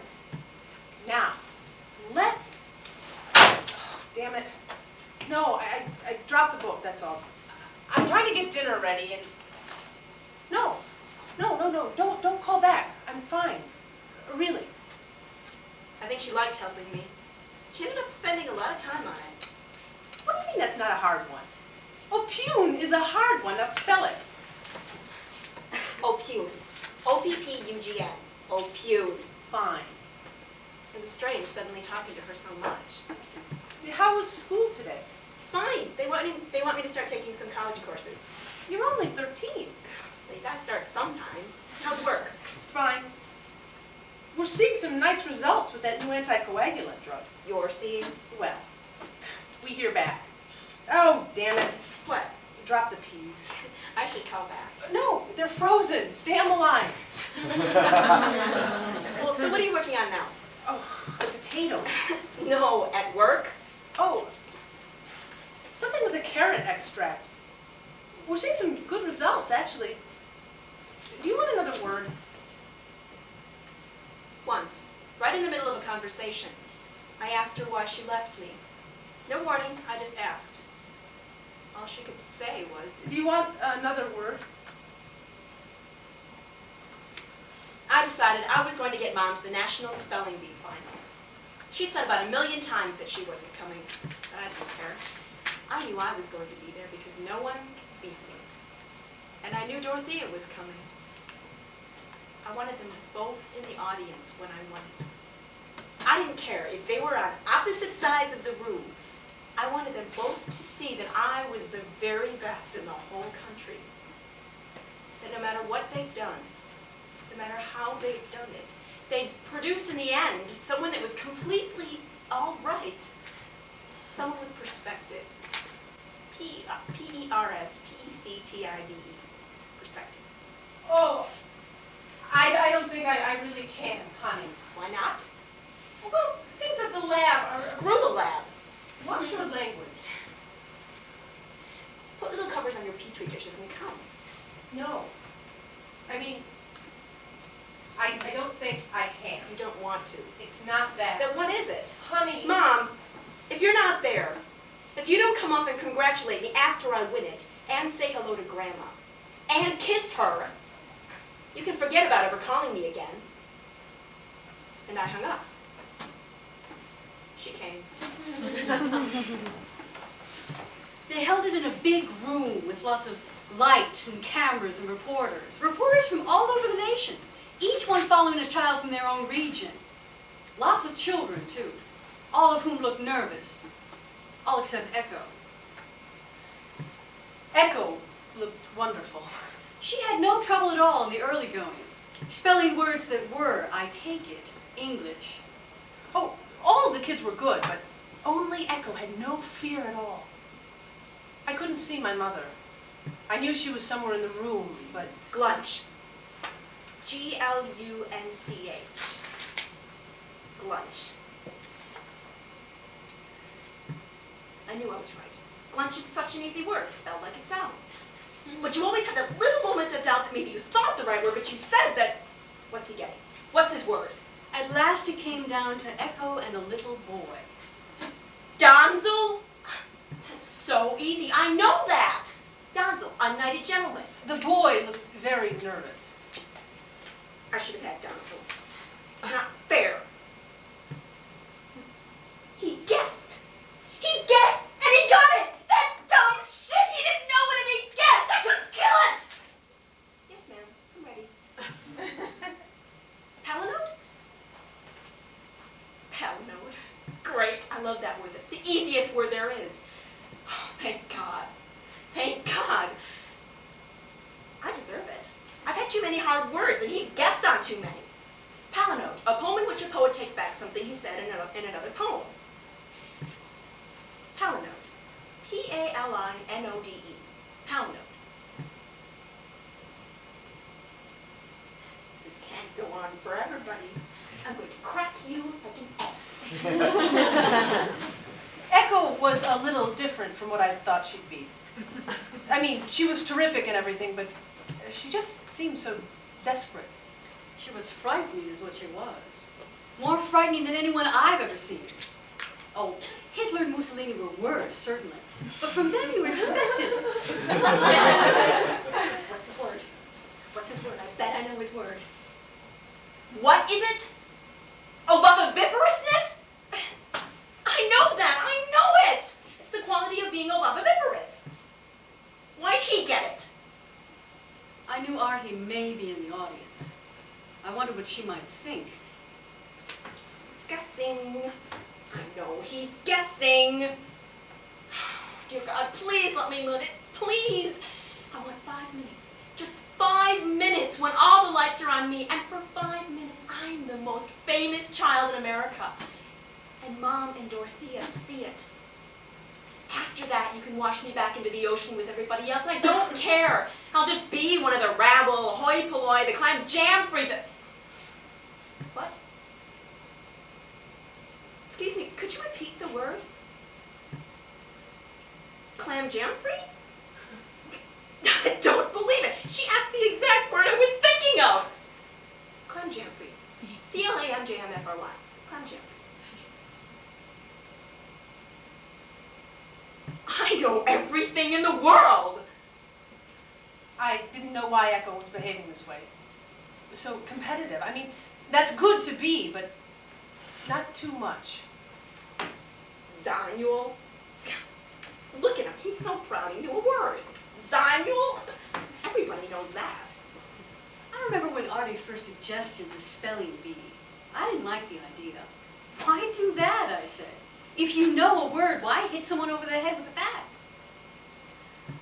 Now, let's... Oh, damn it. No, I dropped the book, that's all. I'm trying to get dinner ready and... No, don't call back. I'm fine. Really. I think she liked helping me. She ended up spending a lot of time on it. What do you mean that's not a hard one? Opune is a hard one. Now spell it. Opune. O-P-P-U-G-N. Opune. Fine. It was strange suddenly talking to her so much. How was school today? Fine. They want me to start taking some college courses. You're only 13. Well, you gotta start sometime. How's work? Fine. We're seeing some nice results with that new anticoagulant drug. You're seeing? Well, we hear back. Oh, damn it. What? Drop the peas. I should call back. No, they're frozen. Stay on the line. Well, so what are you working on now? Oh, the potatoes. No, at work? Oh, something with a carrot extract. We're seeing some good results, actually. Do you want another word? Once, right in the middle of a conversation, I asked her why she left me. No warning, I just asked. All she could say was... Do you want another word? I decided I was going to get Mom to the National Spelling Bee Finals. She'd said about 1,000,000 times that she wasn't coming, but I didn't care. I knew I was going to be there because no one could beat me. And I knew Dorothea was coming. I wanted them both in the audience when I won it. I didn't care if they were on opposite sides of the room. I wanted them both to see that I was the very best in the whole country. That no matter what they've done, no matter how they've done it, they produced in the end someone that was completely all right. Someone with perspective. P-E-R-S-P-E-C-T-I-V-E. Perspective. Oh, I don't think I really can, honey. Why not? Well, things at the lab are... Screw the lab. Watch your language. Put little covers on your Petri dishes and come. No. I mean, I don't think I can. You don't want to. It's not that. Then what is it? Honey. Mom, if you're not there, if you don't come up and congratulate me after I win it, and say hello to Grandma, and kiss her, you can forget about ever calling me again. And I hung up. She came. They held it in a big room with lots of lights and cameras and reporters. Reporters from all over the nation, each one following a child from their own region. Lots of children, too, all of whom looked nervous. All except Echo. Echo looked wonderful. She had no trouble at all in the early going, spelling words that were, I take it, English. Oh, all the kids were good, but only Echo had no fear at all. I couldn't see my mother. I knew she was somewhere in the room, but... Glunch. G-L-U-N-C-H. Glunch. I knew I was right. Glunch is such an easy word, spelled like it sounds. But you always have that little moment of doubt that maybe you thought the right word, but you said that... What's he getting? What's his word? At last it came down to Echo and a little boy. Donzel? That's so easy. I know that. Donzel, a knighted gentleman. The boy looked very nervous. I should have had Donzel. Not fair. He guessed. He guessed, and he got it. That dumb shit. He didn't know it, and he guessed. I could kill him. Yes, ma'am. I'm ready. Palinode? Palinode. Great. I love that word. That's the easiest word there is. Oh, thank God. Thank God. I deserve it. I've had too many hard words, and he guessed on too many. Palinode, a poem in which a poet takes back something he said in another poem. Palinode. P-A-L-I-N-O-D-E. Palinode. This can't go on forever, buddy. I'm going to crack you like an egg. Echo was a little different from what I thought she'd be. I mean, she was terrific and everything, but she just seemed so desperate. She was frightening is what she was. More frightening than anyone I've ever seen. Oh, Hitler and Mussolini were worse, certainly. But from them you expected it. What's his word? What's his word? I bet I know his word. What is it? Oviviparousness? I know that. I know it. It's the quality of being oviviparous. Why'd he get it? I knew Artie may be in the audience. I wondered what she might think. Guessing. I know he's guessing. Dear God, please let me learn it. Please. I want 5 minutes. Just 5 minutes when all the lights are on me. And for 5 minutes, I'm the most famous child in America. And Mom and Dorothea see it. After that, you can wash me back into the ocean with everybody else. I don't care. I'll just be one of the rabble, hoi polloi, the clam jam free, the... What? Excuse me, could you repeat the word? Clam jam free? I don't believe it. She asked the exact word I was thinking of. Clam jam free. CLAMJMFRY. Clam jam free. I know everything in the world. I didn't know why Echo was behaving this way. So competitive. I mean, that's good to be, but not too much. Zanuel. Look at him. He's so proud he knew a word. Zanuel. Everybody knows that. I remember when Artie first suggested the spelling bee. I didn't like the idea. Why do that, I said. If you know a word, why hit someone over the head with a bat?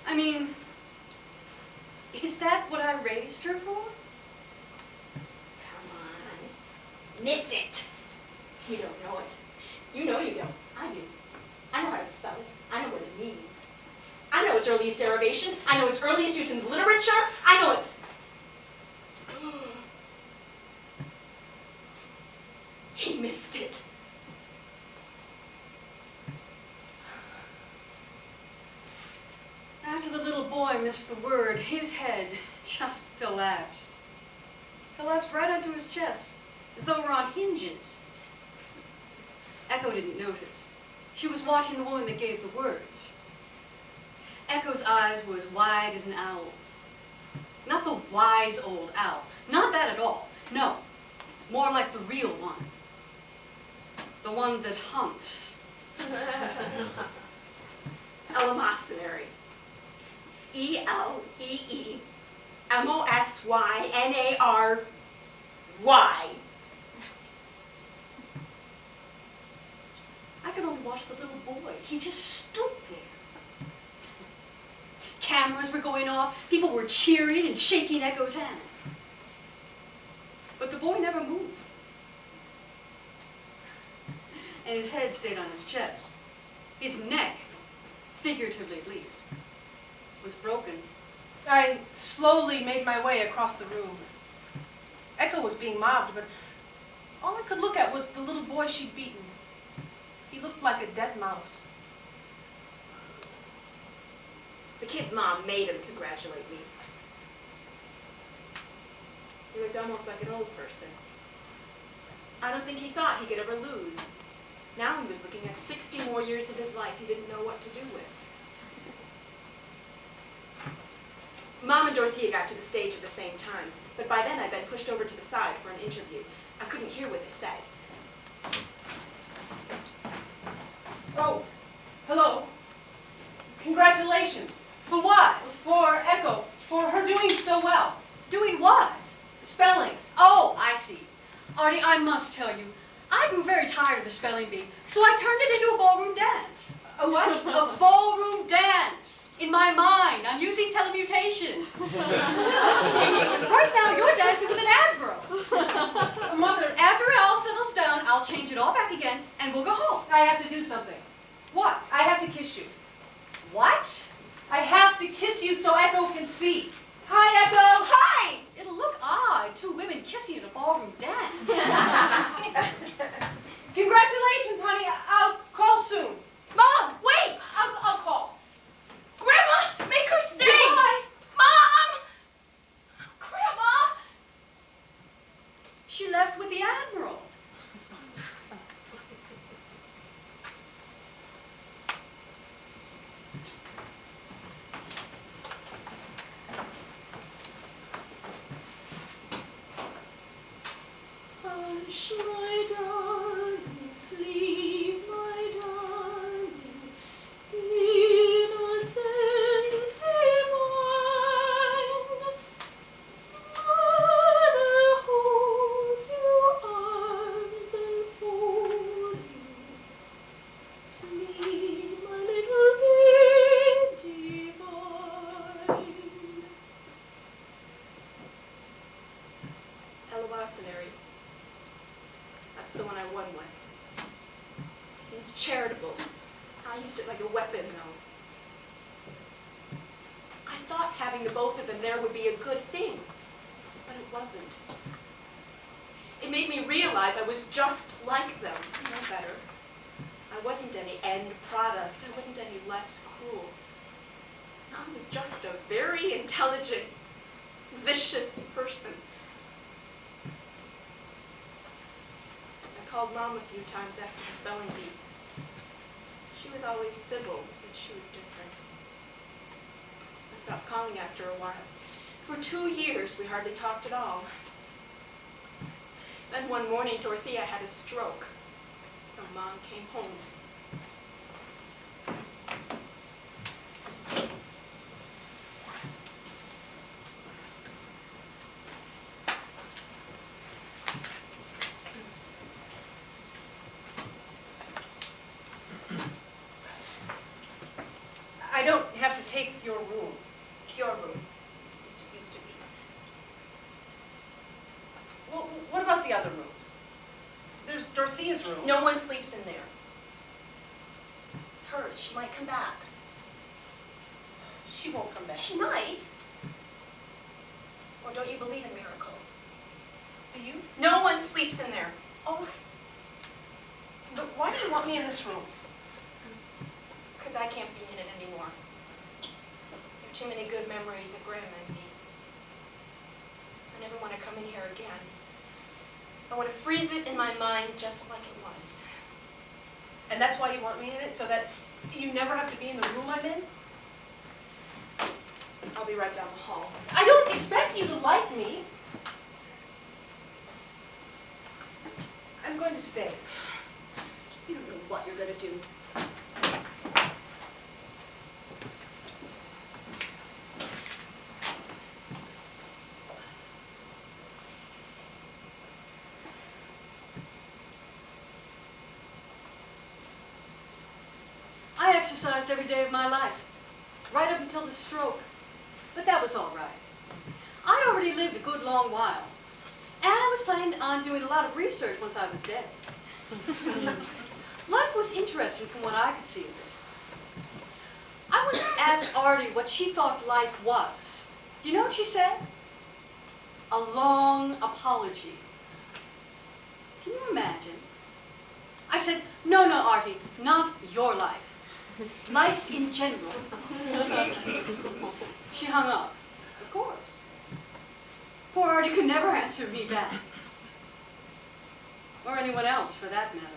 I mean, is that what I raised her for? Come on. Miss it. You don't know it. You know you don't. I do. I know how to spell it. I know what it means. I know its earliest derivation. I know its earliest use in literature. I know its... He missed it. After the little boy missed the word, his head just collapsed. Collapsed right onto his chest, as though it were on hinges. Echo didn't notice. She was watching the woman that gave the words. Echo's eyes were as wide as an owl's. Not the wise old owl. Not that at all. No. More like the real one. The one that hunts. Eleemosynary. ELEEMOSYNARY. I could only watch the little boy. He just stood there. Cameras were going off. People were cheering and shaking Echo's hand. But the boy never moved. And his head stayed on his chest. His neck, figuratively at least, was broken. I slowly made my way across the room. Echo was being mobbed, but all I could look at was the little boy she'd beaten. He looked like a dead mouse. The kid's mom made him congratulate me. He looked almost like an old person. I don't think he thought he could ever lose. Now he was looking at 60 more years of his life he didn't know what to do with. Mom and Dorothea got to the stage at the same time, but by then I'd been pushed over to the side for an interview. I couldn't hear what they said. Oh, hello. Congratulations. For what? For Echo, for her doing so well. Doing what? Spelling. Oh, I see. Artie, I must tell you, I grew very tired of the spelling bee, so I turned it into a ballroom dance. A what? A ballroom dance. In my mind, I'm using telemutation. Right now, you're dancing with an admiral. Mother, After it all settles down, I'll change it all back again, and we'll go home. I have to do something. What? I have to kiss you. What? I have to kiss you so Echo can see. Hi, Echo. Hi! It'll look odd, two women kissing in a ballroom dance. Congratulations, honey. I'll call soon. Mom, wait! I'll call. Grandma, make her stay! Goodbye. Mom! Grandma! She left with the Admiral. Hush, my darling, sleep, my darling, innocence divine. Mother holds you, arms enfold you. Sleep, my little babe divine. Eleemosynary. That's the one I won with. It's charitable. I used it like a weapon, though. I thought having the both of them there would be a good thing, but it wasn't. It made me realize I was just like them, no better. I wasn't any end product. I wasn't any less cruel. I was just a very intelligent, vicious person. I called Mom a few times after the spelling bee. She was always civil, but she was different. I stopped calling after a while. For 2 years, we hardly talked at all. Then one morning, Dorothea had a stroke, so Mom came home. I don't have to take your room. It's your room. At least it used to be. Well, what about the other rooms? There's Dorothea's room. No one sleeps in there. It's hers. She might come back. She won't come back. She might. Or don't you believe in miracles? Do you? No one sleeps in there. Oh. But why do you want me in this room? Because I can't be in it anymore. There are too many good memories of Grandma and me. I never want to come in here again. I want to freeze it in my mind just like it was. And that's why you want me in it? So that you never have to be in the room I'm in? I'll be right down the hall. I don't expect you to like me. I'm going to stay. You don't know what you're going to do. I exercised every day of my life, right up until the stroke. But that was all right. I'd already lived a good long while, and I was planning on doing a lot of research once I was dead. Life was interesting from what I could see of it. I once asked Artie what she thought life was. Do you know what she said? A long apology. Can you imagine? I said, no, Artie, not your life. Life in general. She hung up, of course. Poor Artie could never answer me back. Or anyone else, for that matter.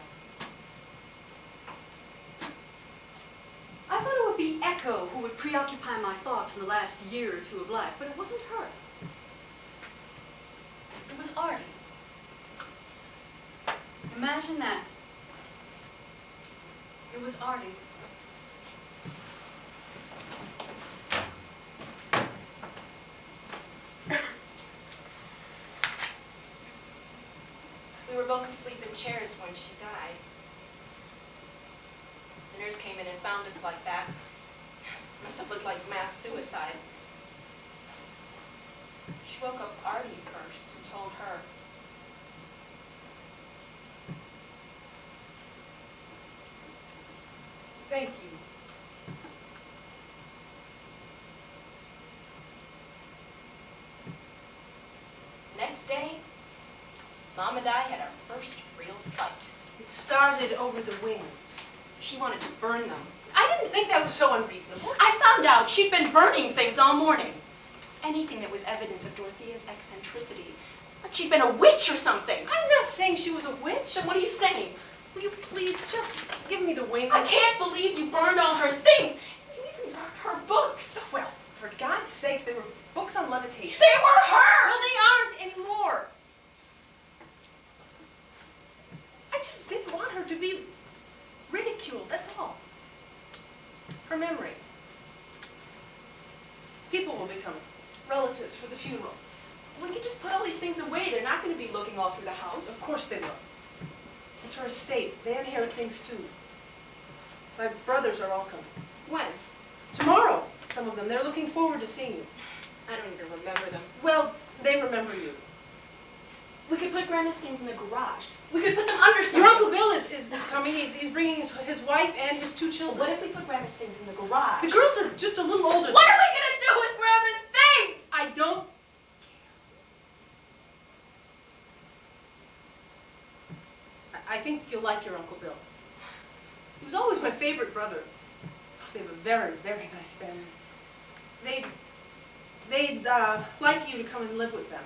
I thought it would be Echo who would preoccupy my thoughts in the last year or two of life, but it wasn't her. It was Artie. Imagine that. It was Artie. We were both asleep in chairs when she died. The nurse came in and found us like that. Must have looked like mass suicide. She woke up Artie first and told her. Thank you. Next day, Mom and I had our first real fight. It started over the wings. She wanted to burn them. I didn't think that was so unreasonable. I found out she'd been burning things all morning. Anything that was evidence of Dorothea's eccentricity, Like she'd been a witch or something. I'm not saying she was a witch. Then what are you saying? Will you please just give me the wings? I can't believe you burned all her things. You even burned her books. Well, for God's sakes, they were books on levitation. They were her! Well, they aren't anymore. I just didn't want her to be ridiculed, that's all. Her memory. People will become relatives for the funeral. We could just put all these things away. They're not going to be looking all through the house. Of course they will. It's her estate. They inherit things too. My brothers are all coming. When? Tomorrow, some of them. They're looking forward to seeing you. I don't even remember them. Well, they remember you. We could put Grandma's things in the garage. We could put them under something. Your Uncle Bill is coming. He's bringing his wife and his 2 children. What if we put Grandma's things in the garage? The girls are just a little older. What are we going to do with Grandma's things? I don't. I think you'll like your Uncle Bill. He was always my favorite brother. They have a very, very nice family. They'd like you to come and live with them.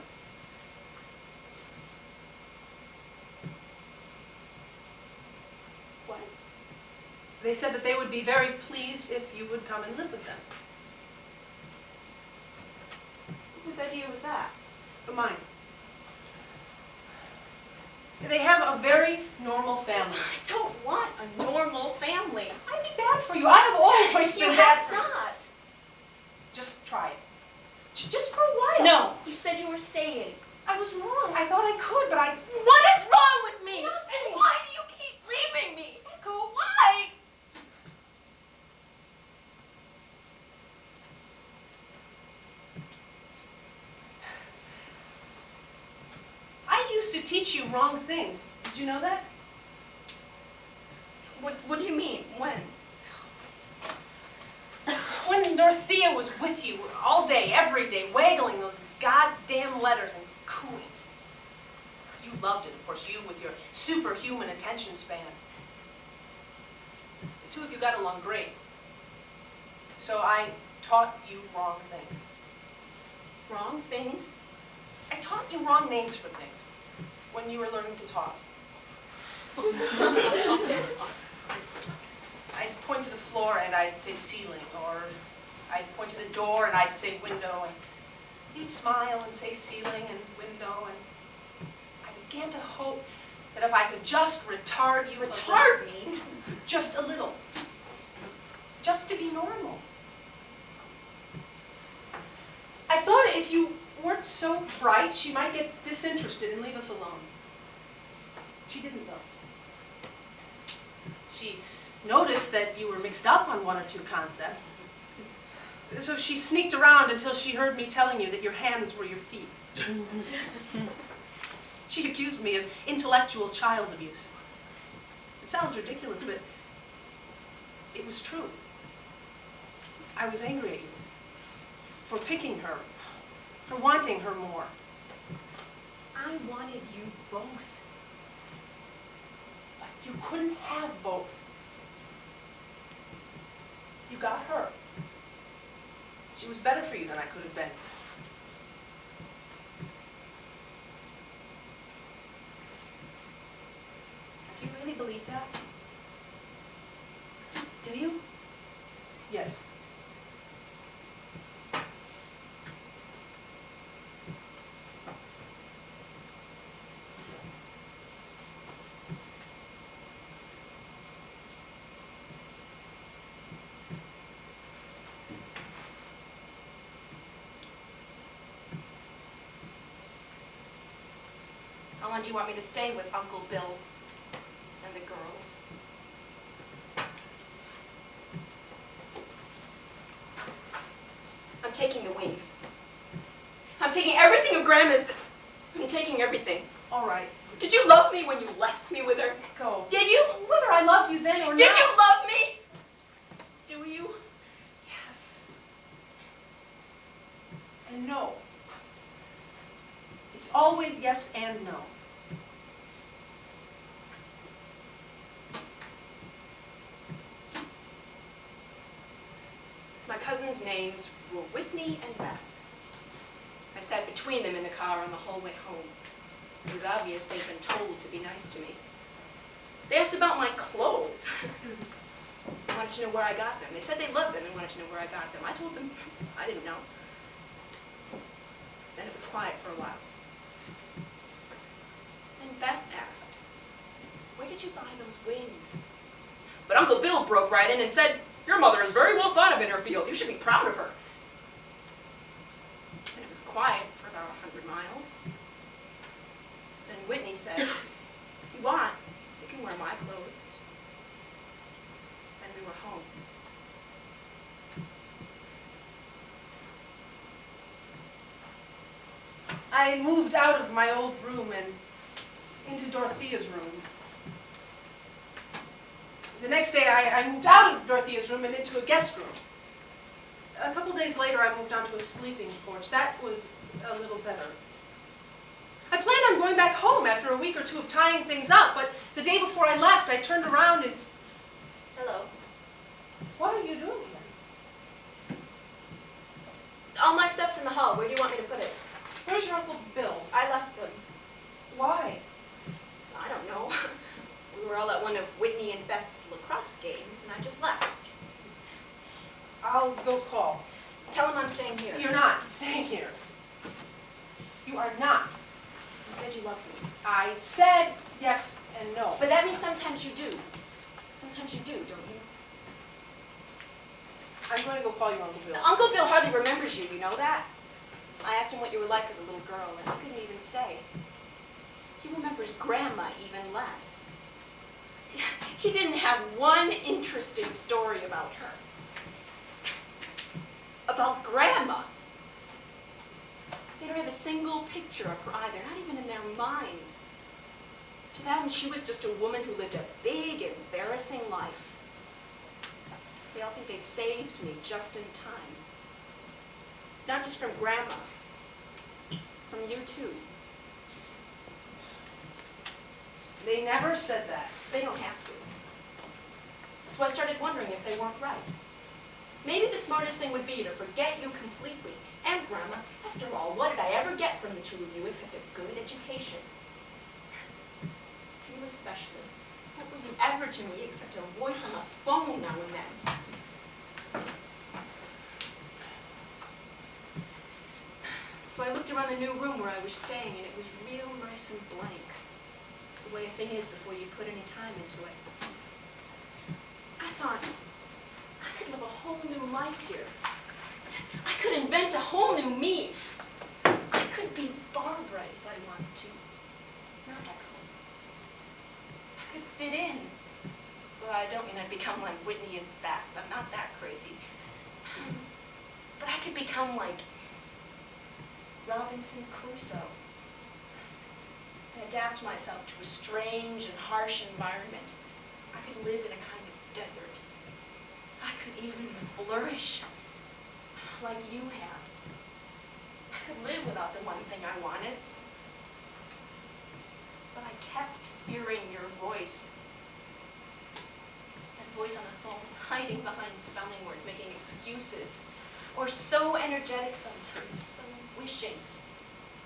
What? They said that they would be very pleased if you would come and live with them. Whose idea was that? But mine. They have a very normal family. I don't want a normal family. I'd be bad for you. I have always You been bad have for you. not. Just try it. Just for a while. No. You said you were staying. I was wrong. I thought I could, but I... What is wrong with me? Nothing. And why do you keep leaving me? Echo, why? I used to teach you wrong things. Did you know that? What do you mean? When? When Dorothea was with you all day, every day, waggling those goddamn letters and cooing. You loved it, of course, you with your superhuman attention span. The 2 of you got along great. So I taught you wrong things. Wrong things? I taught you wrong names for things when you were learning to talk. I'd point to the floor and I'd say ceiling, or I'd point to the door and I'd say window, and you'd smile and say ceiling and window, and I began to hope that if I could just retard you Retard me? just a little, just to be normal. I thought if you weren't so bright, she might get disinterested and leave us alone. She didn't, though. She noticed that you were mixed up on 1 or 2 concepts. So she sneaked around until she heard me telling you that your hands were your feet. She accused me of intellectual child abuse. It sounds ridiculous, but it was true. I was angry at you for picking her, for wanting her more. I wanted you both. But you couldn't have both. You got her. She was better for you than I could have been. Do you really believe that? Do you? Yes. How long do you want me to stay with Uncle Bill and the girls? I'm taking the wings. I'm taking everything of Grandma's. I'm taking everything. All right. Did you love me when you left me with her? Go. Did you? Whether I loved you then or Did not. you love me? Do you? Yes. And no. It's always yes and no. My cousins' names were Whitney and Beth. I sat between them in the car. car on the whole way home. It was obvious they'd been told to be nice to me. They asked about my clothes. They wanted to know where I got them. They said they loved them and wanted to know where I got them. I told them I didn't know. Then it was quiet for a while. Then Beth asked, "Where did you buy those wings?" But Uncle Bill broke right in and said, "Your mother is very well thought of in her field. You should be proud of her." And it was quiet for about 100 miles. Then Whitney said, "If you want, you can wear my clothes." Then we were home. I moved out of my old room and into Dorothea's room. The next day, I moved out of Dorothea's room and into a guest room. A couple days later, I moved onto a sleeping porch. That was a little better. I planned on going back home after a week or two of tying things up, but the day before I left, I turned around and... Hello. What are you doing here? All my stuff's in the hall. Where do you want me to put it? Where's your Uncle Bill? I left them. Why? I don't know. We were all at one of Whitney and Beth's lacrosse games, and I just left. I'll go call. Tell them I'm staying here. You're not staying here. You are not. You said you loved me. I said yes and no. But that means sometimes you do. Sometimes you do, don't you? I'm going to go call your Uncle Bill. Uncle Bill hardly remembers you, you know that? I asked him what you were like as a little girl, and he couldn't even say. He remembers Grandma even less. He didn't have one interesting story about her. About Grandma. They don't have a single picture of her either, not even in their minds. To them, she was just a woman who lived a big, embarrassing life. They all think they've saved me just in time. Not just from Grandma, from you too. They never said that. They don't have to. So I started wondering if they weren't right. Maybe the smartest thing would be to forget you completely. And Grandma, after all, what did I ever get from the two of you except a good education? You especially. What were you ever to me except a voice on the phone now and then? So I looked around the new room where I was staying, and it was real nice and blank. The way a thing is before you put any time into it. I thought, I could live a whole new life here. I could invent a whole new me. I could be Barbara if I wanted to. Not at home. I could fit in. Well, I don't mean I'd become like Whitney and Beth. I'm not that crazy. But I could become like Robinson Crusoe. And adapt myself to a strange and harsh environment. I could live in a kind of desert. I could even flourish like you have. I could live without the one thing I wanted. But I kept hearing your voice. That voice on the phone, hiding behind spelling words, making excuses. Or so energetic sometimes, so wishing.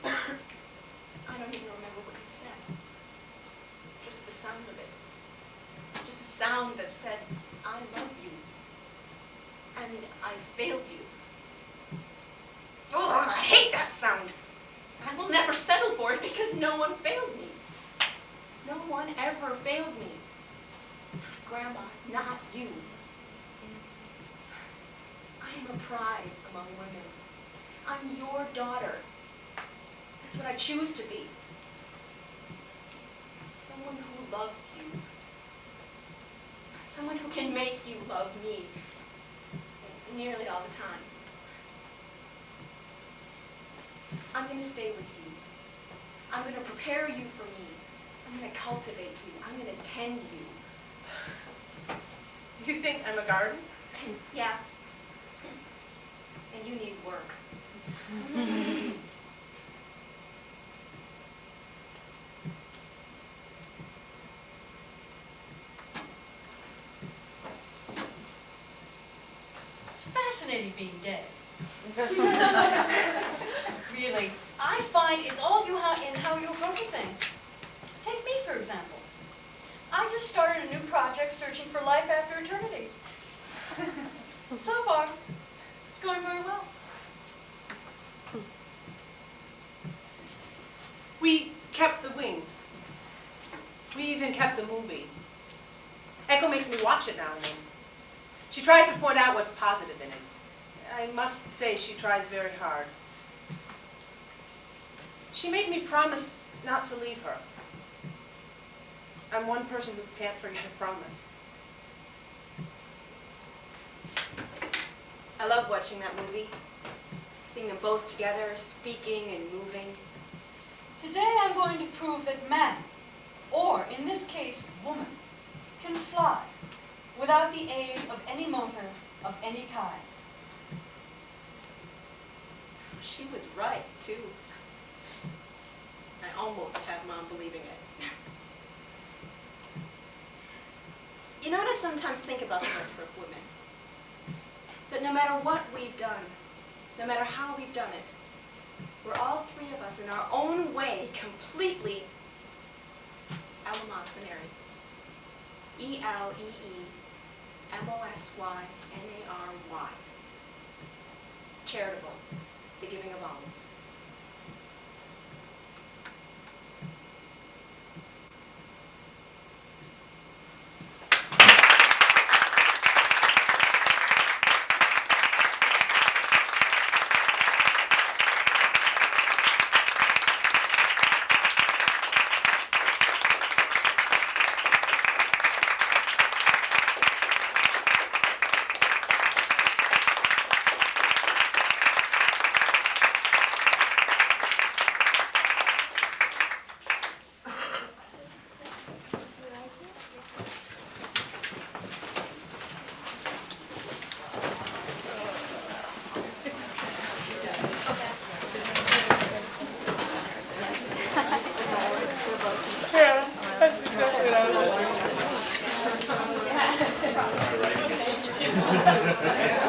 I don't even remember what you said. Just the sound of it. Just a sound that said, I love you. And I failed you. Oh, I hate that sound. I will never settle for it because no one failed me. No one ever failed me. Grandma, not you. I am a prize among women. I'm your daughter. That's what I choose to be. Someone who loves you. Someone who can make you love me. Nearly all the time. I'm going to stay with you. I'm going to prepare you for me. I'm going to cultivate you. I'm going to tend you. You think I'm a garden? Yeah. And you need work. It's fascinating being dead. Really, I find it's all in how you approach a thing. Take me, for example. I just started a new project searching for life after eternity. So far, it's going very well. We kept the wings. We even kept the movie. Echo makes me watch it now and then. She tries to point out what's positive in it. I must say she tries very hard. She made me promise not to leave her. I'm one person who can't forget a promise. I love watching that movie. Seeing them both together, speaking and moving. Today I'm going to prove that man, or in this case, woman, can fly without the aid of any motor of any kind. She was right, too. I almost had Mom believing it. You know what I sometimes think about the Westbrook women? That no matter what we've done, no matter how we've done it, we're all three of us in our own way completely Eleemosynary. Eleemosynary. Charitable, the giving of alms. Yeah, that's exactly what I was